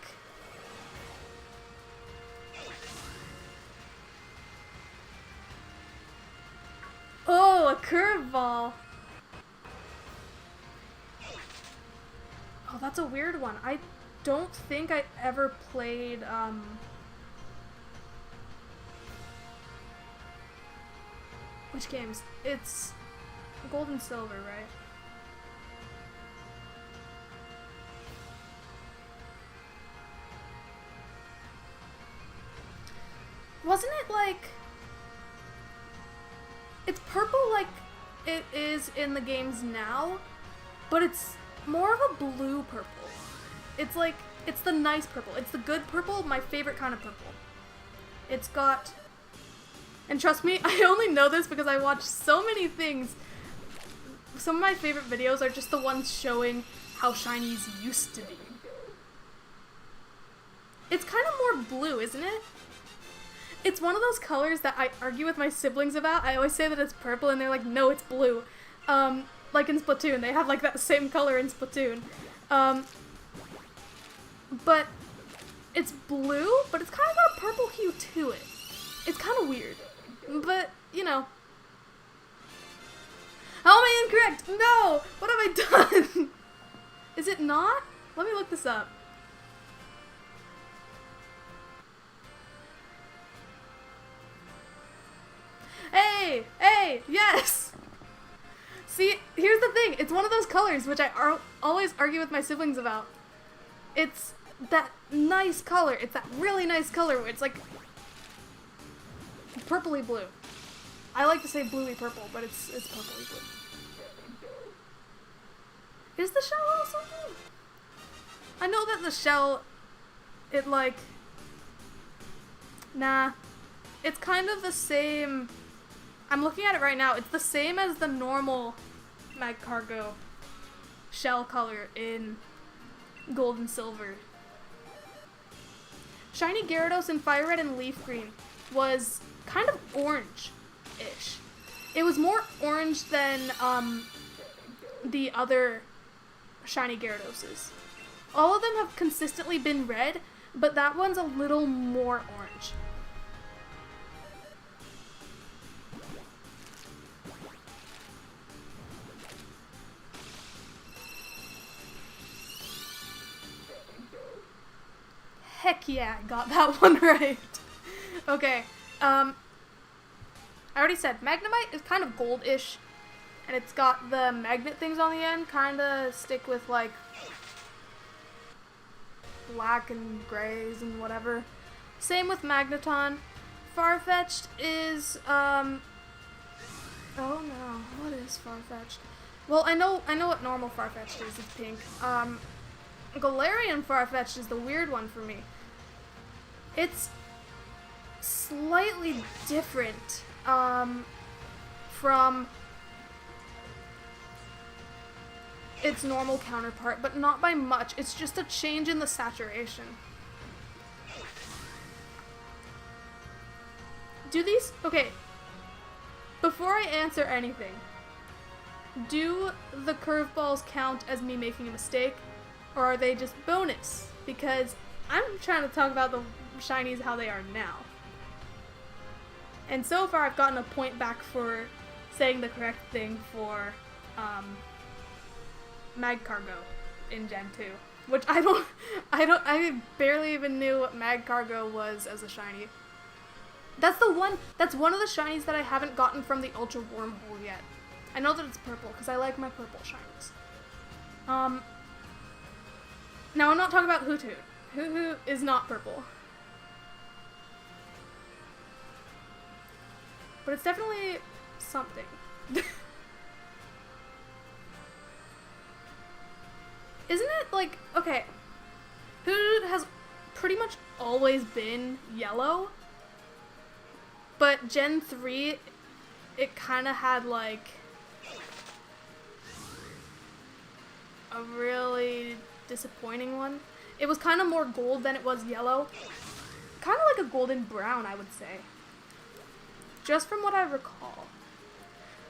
Oh, a curveball! Oh, that's a weird one. I don't think I ever played, Which games? It's Gold and Silver, right? Wasn't it like... It's purple like it is in the games now, but it's more of a blue purple. It's like, it's the nice purple. It's the good purple, my favorite kind of purple. It's got... And trust me, I only know this because I watch so many things. Some of my favorite videos are just the ones showing how shinies used to be. It's kind of more blue, isn't it? It's one of those colors that I argue with my siblings about. I always say that it's purple and they're like, no, it's blue. Like in Splatoon, they have like that same color in Splatoon. But it's blue, but it's kind of got a purple hue to it. It's kind of weird. But, you know. How am I incorrect? No! What have I done? Is it not? Let me look this up. Hey! Hey! Yes! See, here's the thing. It's one of those colors which I always argue with my siblings about. It's that nice color. It's that really nice color where it's like purpley blue. I like to say bluey purple, but it's purpley blue. Is the shell also blue? I know that the shell, it like... Nah. It's kind of the same... I'm looking at it right now. It's the same as the normal Magcargo shell color in Gold and Silver. Shiny Gyarados in Fire Red and Leaf Green was kind of orange-ish. It was more orange than the other shiny Gyarados. All of them have consistently been red, but that one's a little more orange. Heck yeah, I got that one right. Okay, I already said Magnemite is kind of gold-ish, and it's got the magnet things on the end, kind of stick with like black and grays and whatever. Same with Magneton. Farfetch'd is, oh no, what is Farfetch'd? Well, I know what normal Farfetch'd is, it's pink. Galarian Farfetch'd is the weird one for me. It's slightly different, from its normal counterpart, but not by much. It's just a change in the saturation. Do these... Okay. Before I answer anything, do the curveballs count as me making a mistake, or are they just bonus? Because I'm trying to talk about the shinies how they are now. And so far I've gotten a point back for saying the correct thing for Magcargo in Gen 2. Which I barely even knew what Magcargo was as a shiny. That's one of the shinies that I haven't gotten from the Ultra Wormhole yet. I know that it's purple, because I like my purple shinies. Now I'm not talking about Hoothoot. Hoothoot is not purple. But it's definitely something. Isn't it like, okay, Hoothoot has pretty much always been yellow, but Gen 3, it kind of had like a really disappointing one. It was kind of more gold than it was yellow. Kind of like a golden brown, I would say. Just from what I recall.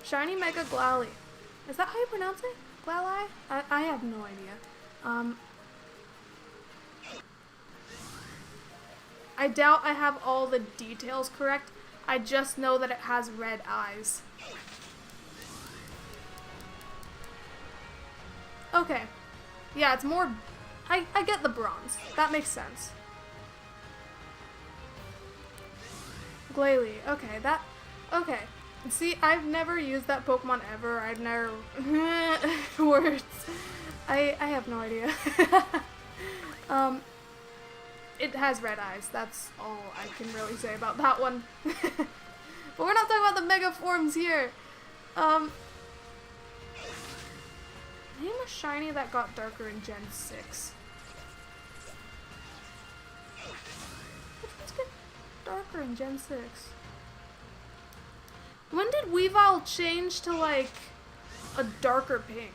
Shiny Mega Glalie. Is that how you pronounce it? Glalie? I have no idea. I doubt I have all the details correct. I just know that it has red eyes. Okay. Yeah, it's more... I get the bronze. That makes sense. Glalie. Okay, that... Okay. See, I've never used that Pokemon ever. I've never... Words. I have no idea. It has red eyes. That's all I can really say about that one. But we're not talking about the Mega Forms here. Name a shiny that got darker in Gen 6. Which ones get darker in Gen 6? When did Weavile change to, like, a darker pink?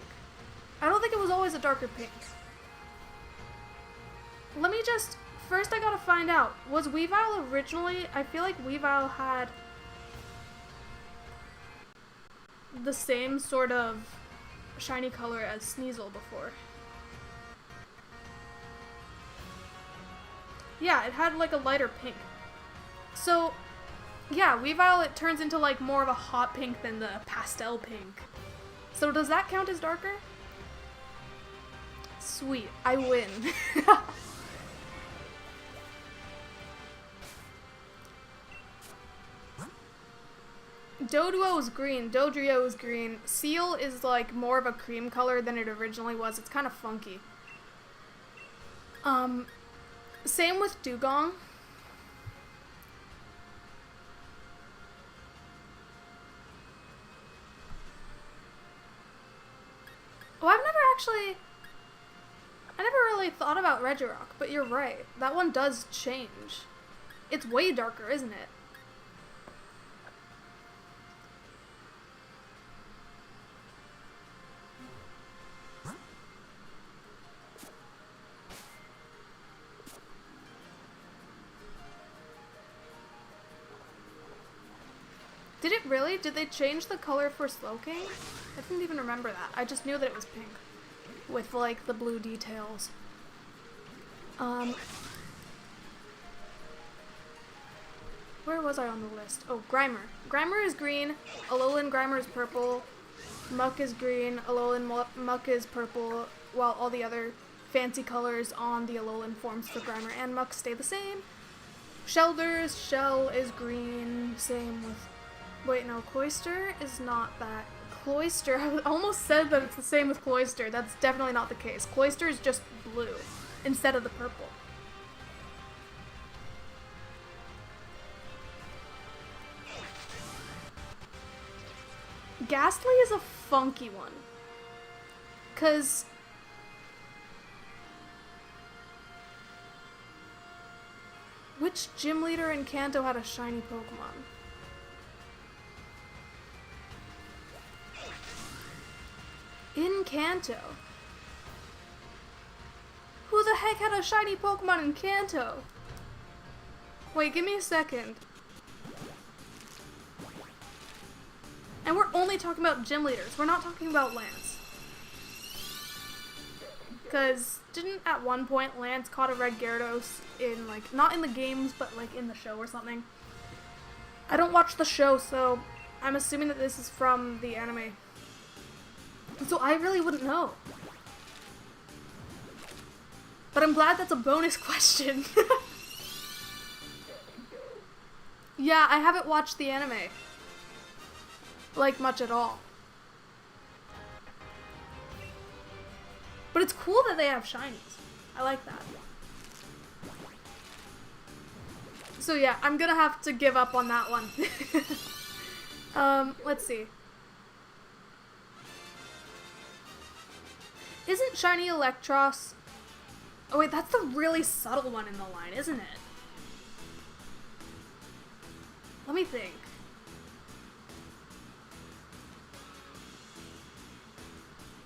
I don't think it was always a darker pink. Let me just... First I gotta find out. Was Weavile originally... I feel like Weavile had the same sort of shiny color as Sneasel before. Yeah, it had like a lighter pink. So, yeah, Weavile, it turns into like more of a hot pink than the pastel pink. So does that count as darker? Sweet, I win. Doduo is green, Dodrio is green. Seal is like more of a cream color than it originally was. It's kind of funky. Same with Dugong. Oh, I never really thought about Regirock, but you're right. That one does change. It's way darker, isn't it? Did it Really? Did they change the color for Slowking? I didn't even remember that. I just knew that it was pink. With, like, the blue details. Where was I on the list? Oh, Grimer. Grimer is green. Alolan Grimer is purple. Muck is green. Alolan Muck is purple. While all the other fancy colors on the Alolan forms for Grimer and Muck stay the same. Shelter's shell is green. Same with... Wait, no. Cloyster is not that. Cloyster, I almost said that it's the same with Cloyster. That's definitely not the case. Cloyster is just blue instead of the purple. Ghastly is a funky one. 'Cause... Which gym leader in Kanto had a shiny Pokemon? In Kanto? Who the heck had a shiny Pokemon in Kanto? Wait, give me a second. And we're only talking about gym leaders. We're not talking about Lance. Because didn't at one point Lance caught a red Gyarados in, like, not in the games, but, like, in the show or something? I don't watch the show, so I'm assuming that this is from the anime. So I really wouldn't know. But I'm glad that's a bonus question. Yeah, I haven't watched the anime. Like, much at all. But it's cool that they have shinies. I like that. So yeah, I'm gonna have to give up on that one. Let's see. Isn't shiny Electros... Oh wait, that's the really subtle one in the line, isn't it? Let me think.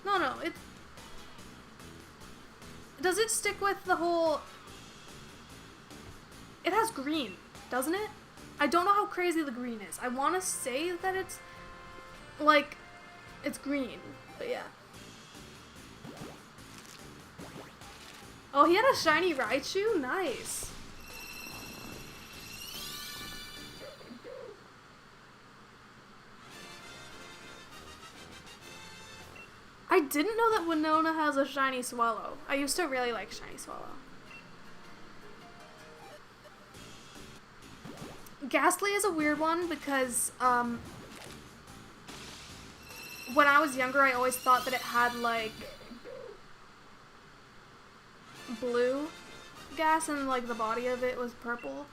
No, it... Does it stick with the whole... It has green, doesn't it? I don't know how crazy the green is. I want to say that it's... Like, it's green, but yeah. Oh, he had a shiny Raichu? Nice. I didn't know that Winona has a shiny Swallow. I used to really like shiny Swallow. Ghastly is a weird one because, when I was younger, I always thought that it had, like, blue gas and, like, the body of it was purple.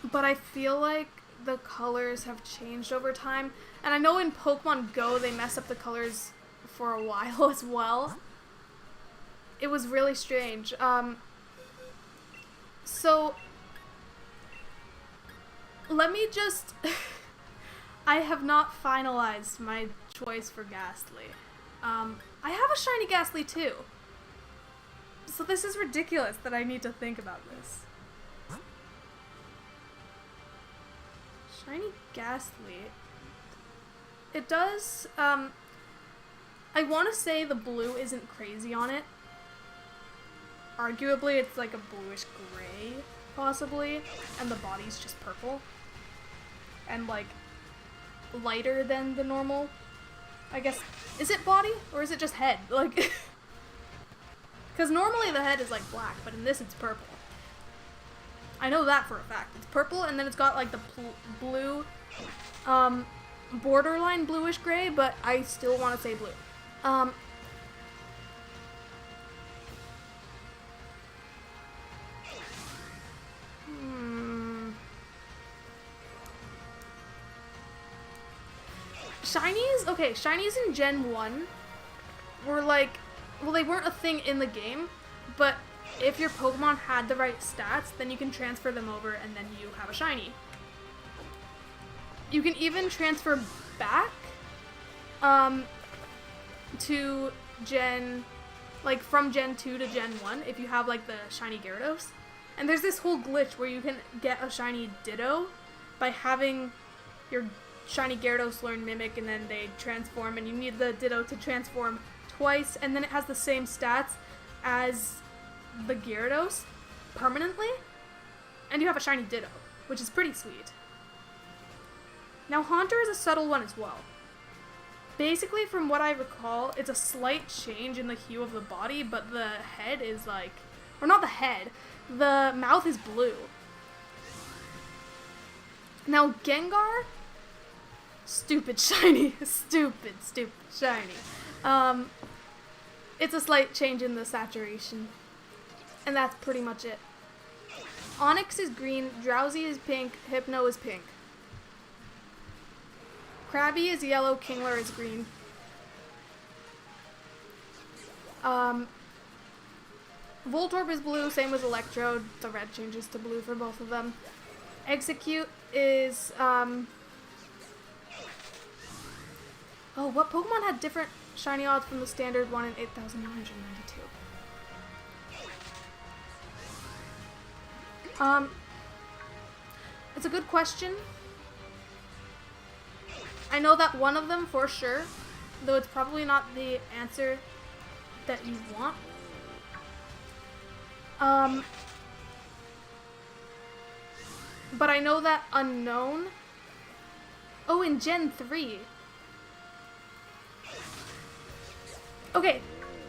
But I feel like the colors have changed over time. And I know in Pokemon Go, they mess up the colors for a while as well. It was really strange. So let me just... I have not finalized my choice for Ghastly. I have a shiny Ghastly too. So this is ridiculous that I need to think about this. Shiny Ghastly. It does, I want to say the blue isn't crazy on it. Arguably, it's like a bluish gray, possibly, and the body's just purple. And, like, lighter than the normal, I guess. Is it body, or is it just head? Like, because normally the head is, like, black, but in this it's purple. I know that for a fact. It's purple, and then it's got, like, the blue, borderline bluish gray, but I still want to say blue. Shinies? Okay, shinies in Gen 1 were like, well, they weren't a thing in the game, but if your Pokemon had the right stats, then you can transfer them over and then you have a shiny. You can even transfer back, to Gen, like from Gen 2 to Gen 1 if you have like the shiny Gyarados. And there's this whole glitch where you can get a shiny Ditto by having your shiny Gyarados learn Mimic, and then they transform, and you need the Ditto to transform twice, and then it has the same stats as the Gyarados permanently, and you have a shiny Ditto, which is pretty sweet. Now Haunter is a subtle one as well. Basically, from what I recall, it's a slight change in the hue of the body, but the head is like, or not the head, the mouth is blue. Now Gengar, stupid shiny, stupid shiny. It's a slight change in the saturation, and that's pretty much it. Onix is green, Drowsy is pink, Hypno is pink. Krabby is yellow, Kingler is green. Voltorb is blue, same as Electrode. The red changes to blue for both of them. Execute is, oh, what Pokemon had different shiny odds from the standard one in 8,992? It's a good question. I know that one of them for sure, though it's probably not the answer that you want. But I know that Unknown. Oh, in Gen 3. Okay,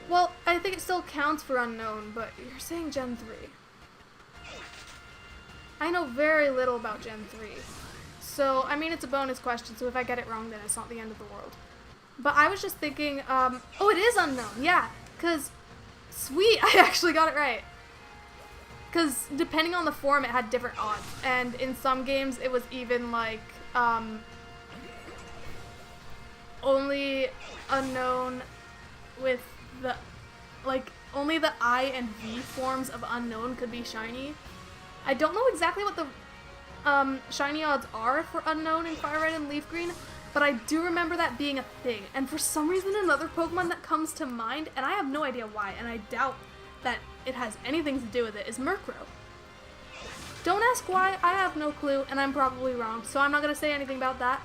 well, I think it still counts for Unknown, but you're saying Gen 3. I know very little about Gen 3. So, I mean, it's a bonus question, so if I get it wrong, then it's not the end of the world. But I was just thinking, oh, it is Unknown, yeah, because, sweet, I actually got it right. Because depending on the form, it had different odds, and in some games, it was even, like, only Unknown with the, like, only the I and V forms of Unknown could be shiny. I don't know exactly what the shiny odds are for Unknown in Fire Red and Leaf Green, but I do remember that being a thing. And for some reason, another Pokemon that comes to mind, and I have no idea why, and I doubt that it has anything to do with it, is Murkrow. Don't ask why, I have no clue, and I'm probably wrong, so I'm not going to say anything about that.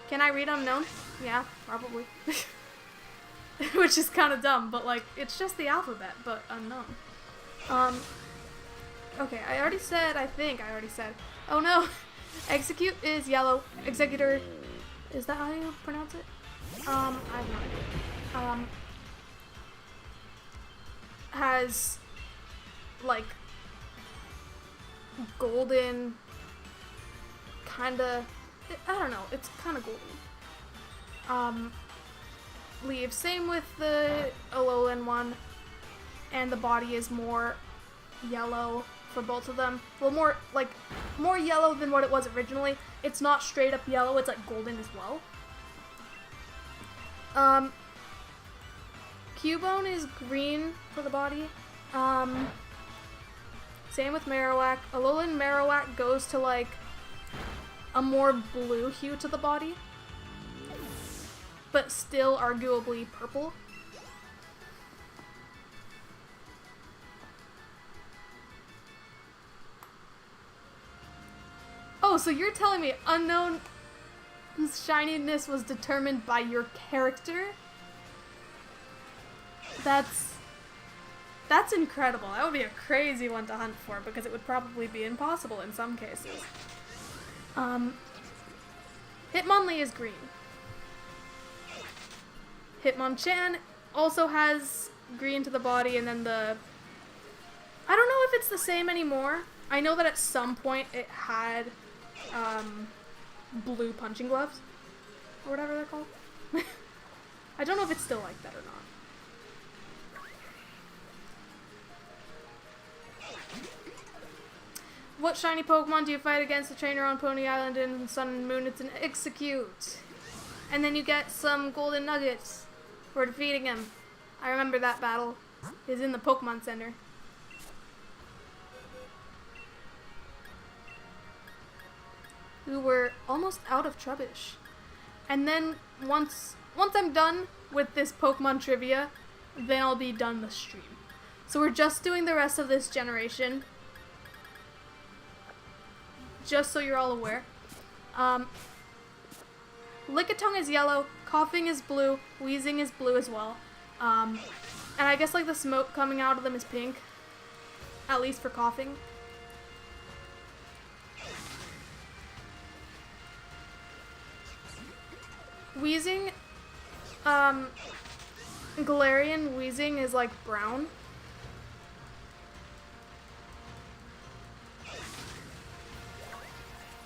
Can I read Unknown? Yeah, probably. Which is kind of dumb, but like, it's just the alphabet, but Unknown. Okay, I think I already said. Oh no! Execute is yellow. Executor, is that how you pronounce it? I have no idea. Has, like, golden, kinda, I don't know, it's kinda golden. Leaves, same with the Alolan one, and the body is more yellow for both of them. Well, more yellow than what it was originally. It's not straight up yellow, it's like golden as well. Cubone is green for the body. Same with Marowak. Alolan Marowak goes to like a more blue hue to the body, but still arguably purple. Oh, so you're telling me Unknown's shininess was determined by your character? That's incredible. That would be a crazy one to hunt for, because it would probably be impossible in some cases. Hitmonlee is green. Hitmonchan also has green to the body, and then I don't know if it's the same anymore. I know that at some point it had blue punching gloves, or whatever they're called. I don't know if it's still like that or not. What shiny Pokemon do you fight against the trainer on Pony Island in Sun and Moon? It's an Execute. And then you get some golden nuggets for defeating him. I remember that battle. It's in the Pokemon Center. We were almost out of Trubbish. And then once I'm done with this Pokemon trivia, then I'll be done the stream. So we're just doing the rest of this generation, just so you're all aware. Lickitung is yellow, Coughing is blue, Wheezing is blue as well. And I guess like the smoke coming out of them is pink. At least for Coughing. Wheezing, Galarian Wheezing is like brown.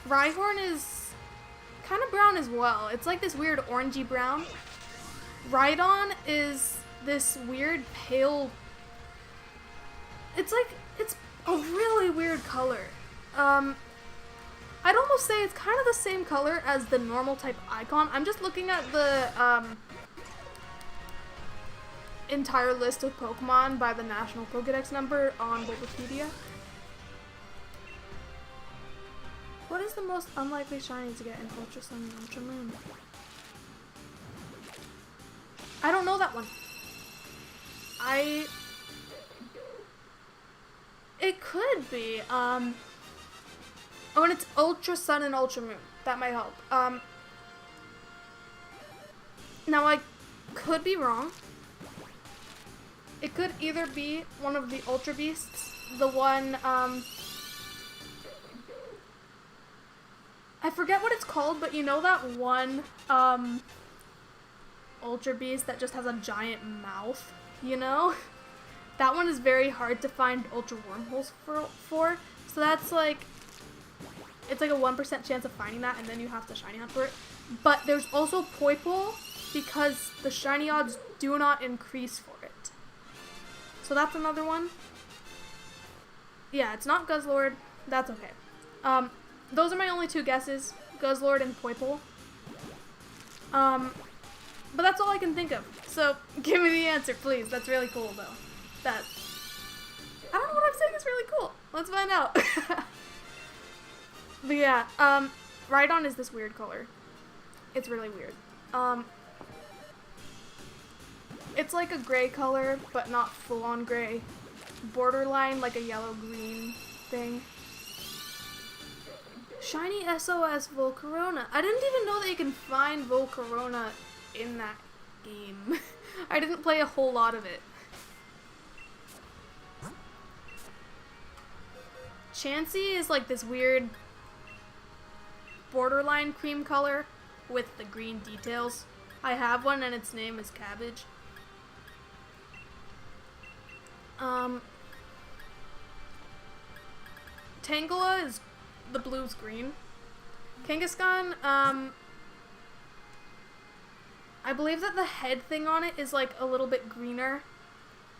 Rhyhorn is kind of brown as well. It's like this weird orangey brown. Rhydon is this weird pale... It's a really weird color. I'd almost say it's kind of the same color as the normal type icon. I'm just looking at the entire list of Pokemon by the National Pokedex number on Wikipedia. What is the most unlikely shiny to get in Ultra Sun and Ultra Moon? I don't know that one. It could be, oh, and it's Ultra Sun and Ultra Moon. That might help. Now I could be wrong. It could either be one of the Ultra Beasts, the one, I forget what it's called, but you know that one, Ultra Beast that just has a giant mouth, you know? That one is very hard to find Ultra Wormholes for, so that's like, it's like a 1% chance of finding that, and then you have to shiny hunt for it. But there's also Poipole, because the shiny odds do not increase for it. So that's another one. Yeah, it's not Guzzlord. That's okay. Those are my only two guesses, Guzzlord and Poipole. But that's all I can think of. So, give me the answer, please. That's really cool, though. I don't know what I'm saying is really cool. Let's find out. But yeah, Rhydon is this weird color. It's really weird. It's like a gray color, but not full-on gray. Borderline, like a yellow-green thing. Shiny SOS Volcarona. I didn't even know that you can find Volcarona in that game. I didn't play a whole lot of it. Chansey is like this weird borderline cream color with the green details. I have one and its name is Cabbage. Tangela is the blue's green. Kangaskhan, I believe that the head thing on it is like a little bit greener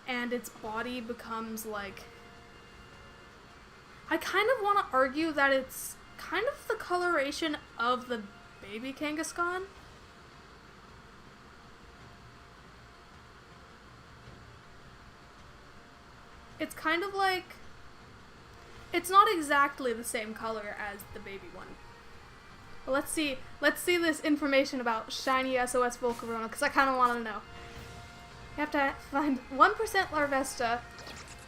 and its body becomes like, I kind of want to argue that it's kind of the coloration of the baby Kangaskhan. It's kind of like, it's not exactly the same color as the baby one. But let's see this information about shiny SOS Volcarona, because I kind of want to know. You have to find 1% Larvesta,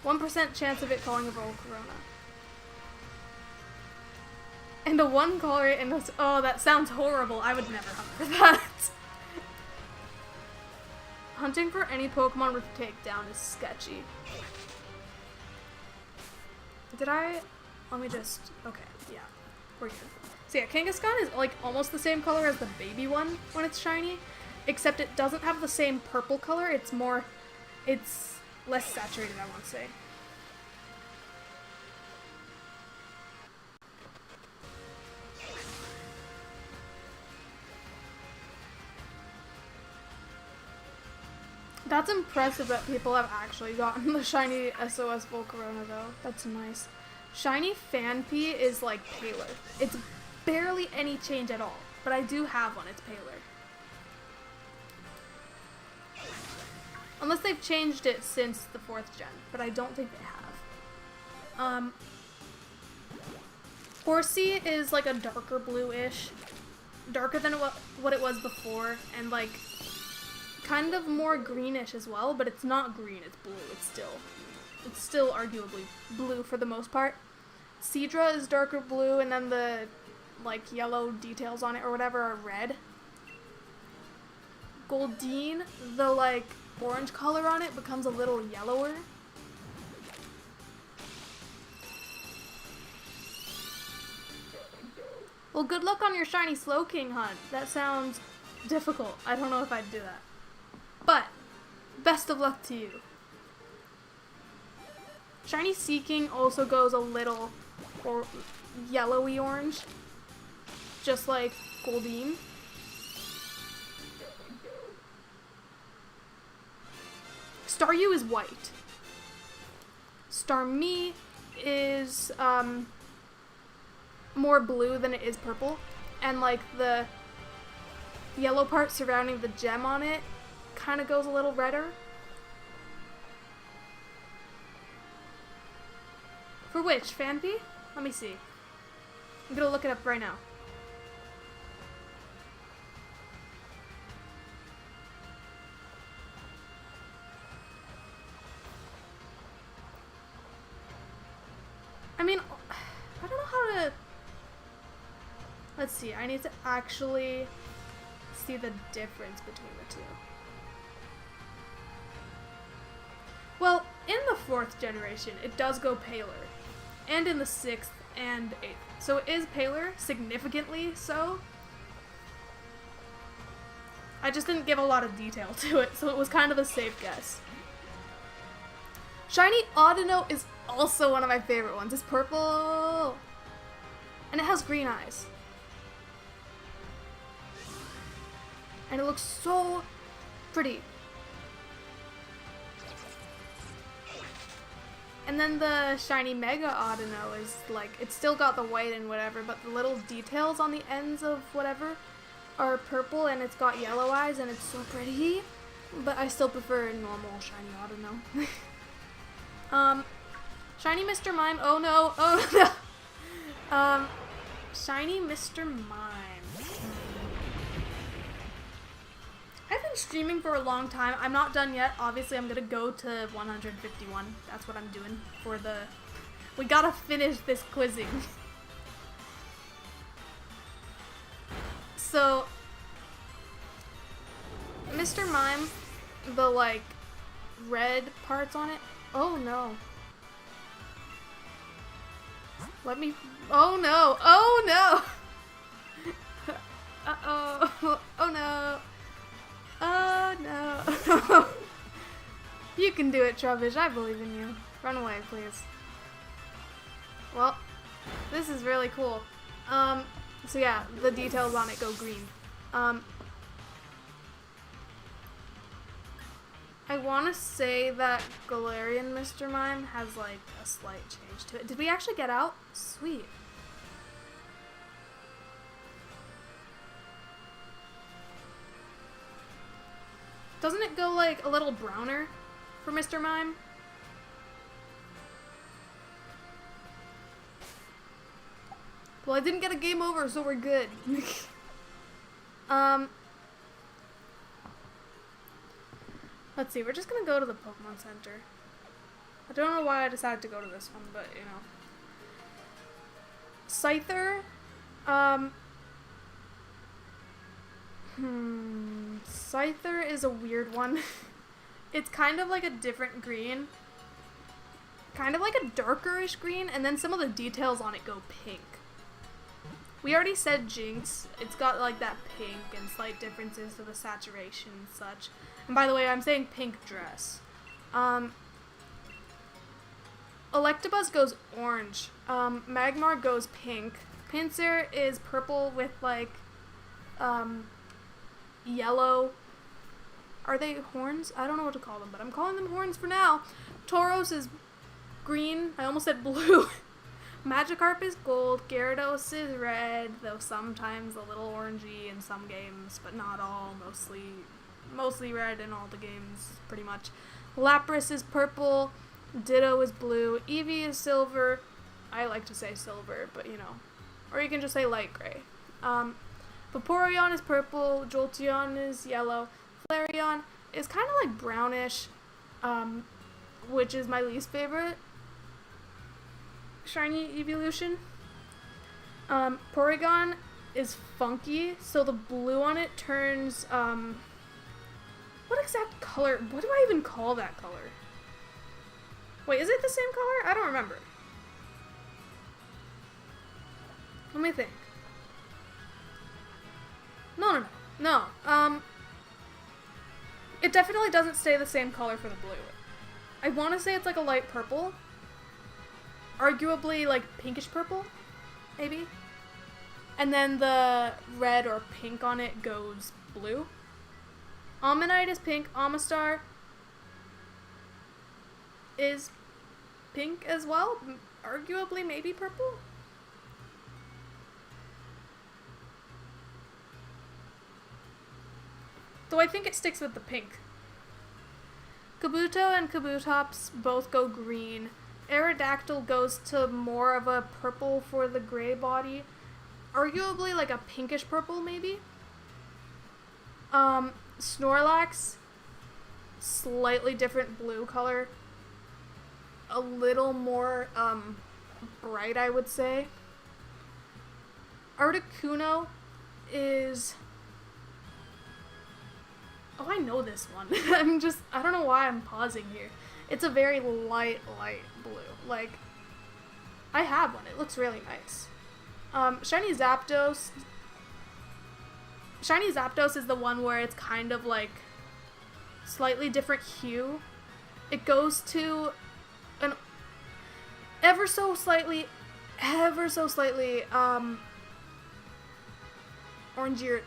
1% chance of it calling a Volcarona. And a 1 color rate, and oh, that sounds horrible. I would never hunt for that. Hunting for any Pokemon with takedown is sketchy. Let me just, okay, yeah, we're good. So yeah, Kangaskhan is like almost the same color as the baby one when it's shiny, except it doesn't have the same purple color, it's less saturated, I want to say. That's impressive that people have actually gotten the shiny SOS Volcarona though. That's nice. Shiny Phanpy is like paler. It's barely any change at all, but I do have one, it's paler. Unless they've changed it since the 4th gen, but I don't think they have. Horsey is like a darker blue-ish. Darker than what it was before, and like kind of more greenish as well, but it's not green, it's blue. It's still arguably blue for the most part. Seadra is darker blue, and then the like yellow details on it or whatever are red. Goldeen, the like orange color on it becomes a little yellower. Well, good luck on your shiny Slowking hunt. That sounds difficult. I don't know if I'd do that. But, best of luck to you. Shiny Seeking also goes a little yellowy orange. Just like Goldeen. Staryu is white. Starmie is, more blue than it is purple, and like the yellow part surrounding the gem on it kind of goes a little redder. For which? Phanpy? Let me see. I'm gonna look it up right now. I mean, I don't know how to... Let's see, I need to actually see the difference between the two. Well, in the 4th generation, it does go paler. And in the 6th and 8th. So it is paler, significantly so. I just didn't give a lot of detail to it, so it was kind of a safe guess. Shiny Audino is also one of my favorite ones. It's purple! And it has green eyes. And it looks so pretty. And then the shiny Mega Audino is like, it's still got the white and whatever, but the little details on the ends of whatever are purple, and it's got yellow eyes, and it's so pretty. But I still prefer normal shiny Audino. Shiny Mr. Mime, oh no. Shiny Mr. Mime. I've been streaming for a long time. I'm not done yet. Obviously, I'm gonna go to 151. That's what I'm doing for the... We gotta finish this quizzing. So, Mr. Mime, the, like, red parts on it. Oh, no. Let me... Oh, no. Oh, no. Uh-oh. Oh, no. Oh, no. You can do it, Trubbish. I believe in you. Run away, please. Well, this is really cool. So yeah, the details on it go green. I want to say that Galarian Mr. Mime has, like, a slight change to it. Did we actually get out? Sweet. Doesn't it go, like, a little browner for Mr. Mime? Well, I didn't get a game over, so we're good. Let's see, we're just gonna go to the Pokemon Center. I don't know why I decided to go to this one, but, you know. Scyther, Scyther is a weird one. It's kind of like a different green. Kind of like a darkerish green, and then some of the details on it go pink. We already said Jinx. It's got like that pink and slight differences to the saturation and such. And by the way, I'm saying pink dress. Electabuzz goes orange. Magmar goes pink. Pinsir is purple with like yellow. Are they horns? I don't know what to call them, but I'm calling them horns for now. Tauros is green. I almost said blue. Magikarp is gold. Gyarados is red, though sometimes a little orangey in some games, but not all. Mostly red in all the games, pretty much. Lapras is purple. Ditto is blue. Eevee is silver. I like to say silver, but you know. Or you can just say light gray. Vaporeon is purple. Jolteon is yellow. Flareon is kind of like brownish, which is my least favorite shiny evolution. Porygon is funky, so the blue on it turns, what exact color? What do I even call that color? Wait, is it the same color? I don't remember. Let me think. No. It definitely doesn't stay the same color for the blue. I want to say it's like a light purple. Arguably like pinkish purple, maybe. And then the red or pink on it goes blue. Ammonite is pink. Amistar is pink as well. Arguably maybe purple. Though I think it sticks with the pink. Kabuto and Kabutops both go green. Aerodactyl goes to more of a purple for the gray body. Arguably like a pinkish purple maybe. Snorlax, slightly different blue color. A little more bright, I would say. Articuno is... Oh, I know this one. I don't know why I'm pausing here. It's a very light blue. Like, I have one. It looks really nice. Shiny Zapdos. Shiny Zapdos is the one where it's kind of like slightly different hue. It goes to an ever so slightly orangier,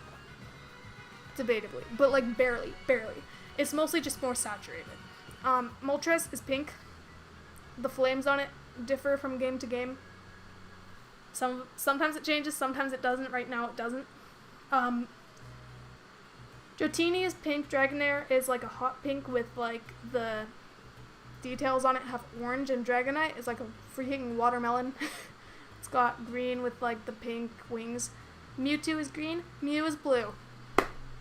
debatably, but like barely. It's mostly just more saturated. Moltres is pink. The flames on it differ from game to game. Sometimes it changes, sometimes it doesn't. Right now it doesn't. Dratini is pink. Dragonair is like a hot pink with like the details on it have orange, and Dragonite is like a freaking watermelon. It's got green with like the pink wings. Mewtwo is green. Mew is blue.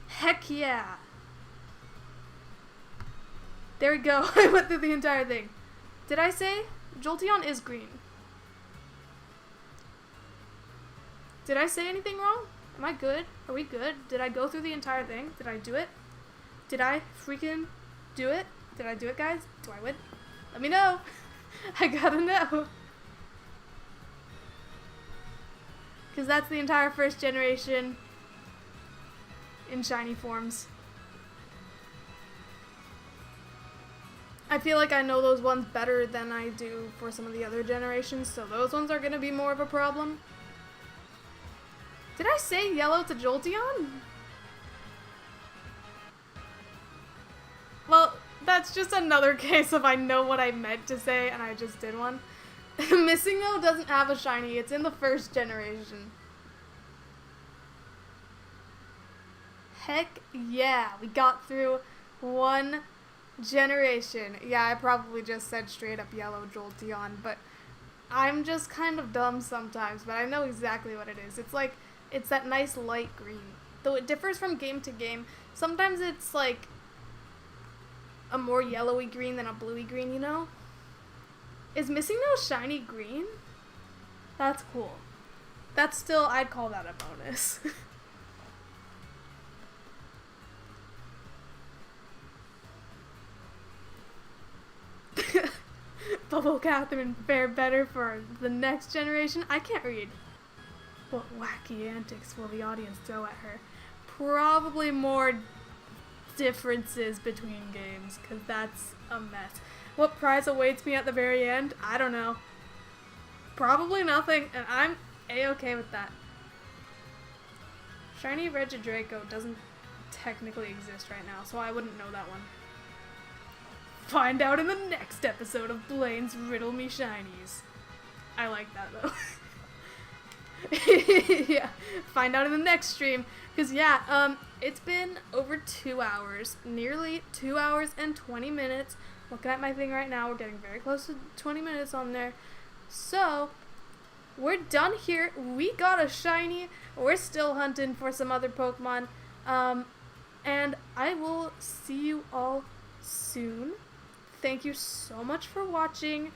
Heck yeah! There we go. I went through the entire thing. Did I say? Jolteon is green. Did I say anything wrong? Am I good? Are we good? Did I go through the entire thing? Did I do it? Did I freaking do it? Did I do it, guys? Do I win? Let me know. I gotta know. Because that's the entire first generation in shiny forms. I feel like I know those ones better than I do for some of the other generations, so those ones are going to be more of a problem. Did I say yellow to Jolteon? Well, that's just another case of I know what I meant to say and I just did one. Missing though doesn't have a shiny, it's in the first generation. Heck yeah, we got through one generation. Yeah, I probably just said straight up yellow Jolteon, but I'm just kind of dumb sometimes, but I know exactly what it is. It's like, it's that nice light green. Though it differs from game to game. Sometimes it's like a more yellowy green than a bluey green, you know? Is Missing No shiny green? That's cool. That's still, I'd call that a bonus. Bubble Catherine fare better for the next generation? I can't read. What wacky antics will the audience throw at her? Probably more differences between games, because that's a mess. What prize awaits me at the very end? I don't know. Probably nothing, and I'm a-okay with that. Shiny Regidraco doesn't technically exist right now, so I wouldn't know that one. Find out in the next episode of Blaine's Riddle Me Shinies. I like that though. Yeah, find out in the next stream. Because yeah, it's been over 2 hours. Nearly 2 hours and 20 minutes. Looking at my thing right now, we're getting very close to 20 minutes on there. So, we're done here. We got a shiny. We're still hunting for some other Pokemon. And I will see you all soon. Thank you so much for watching.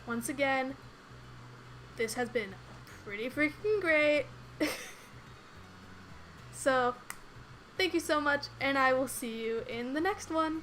Once again, this has been pretty freaking great. So, thank you so much, and I will see you in the next one.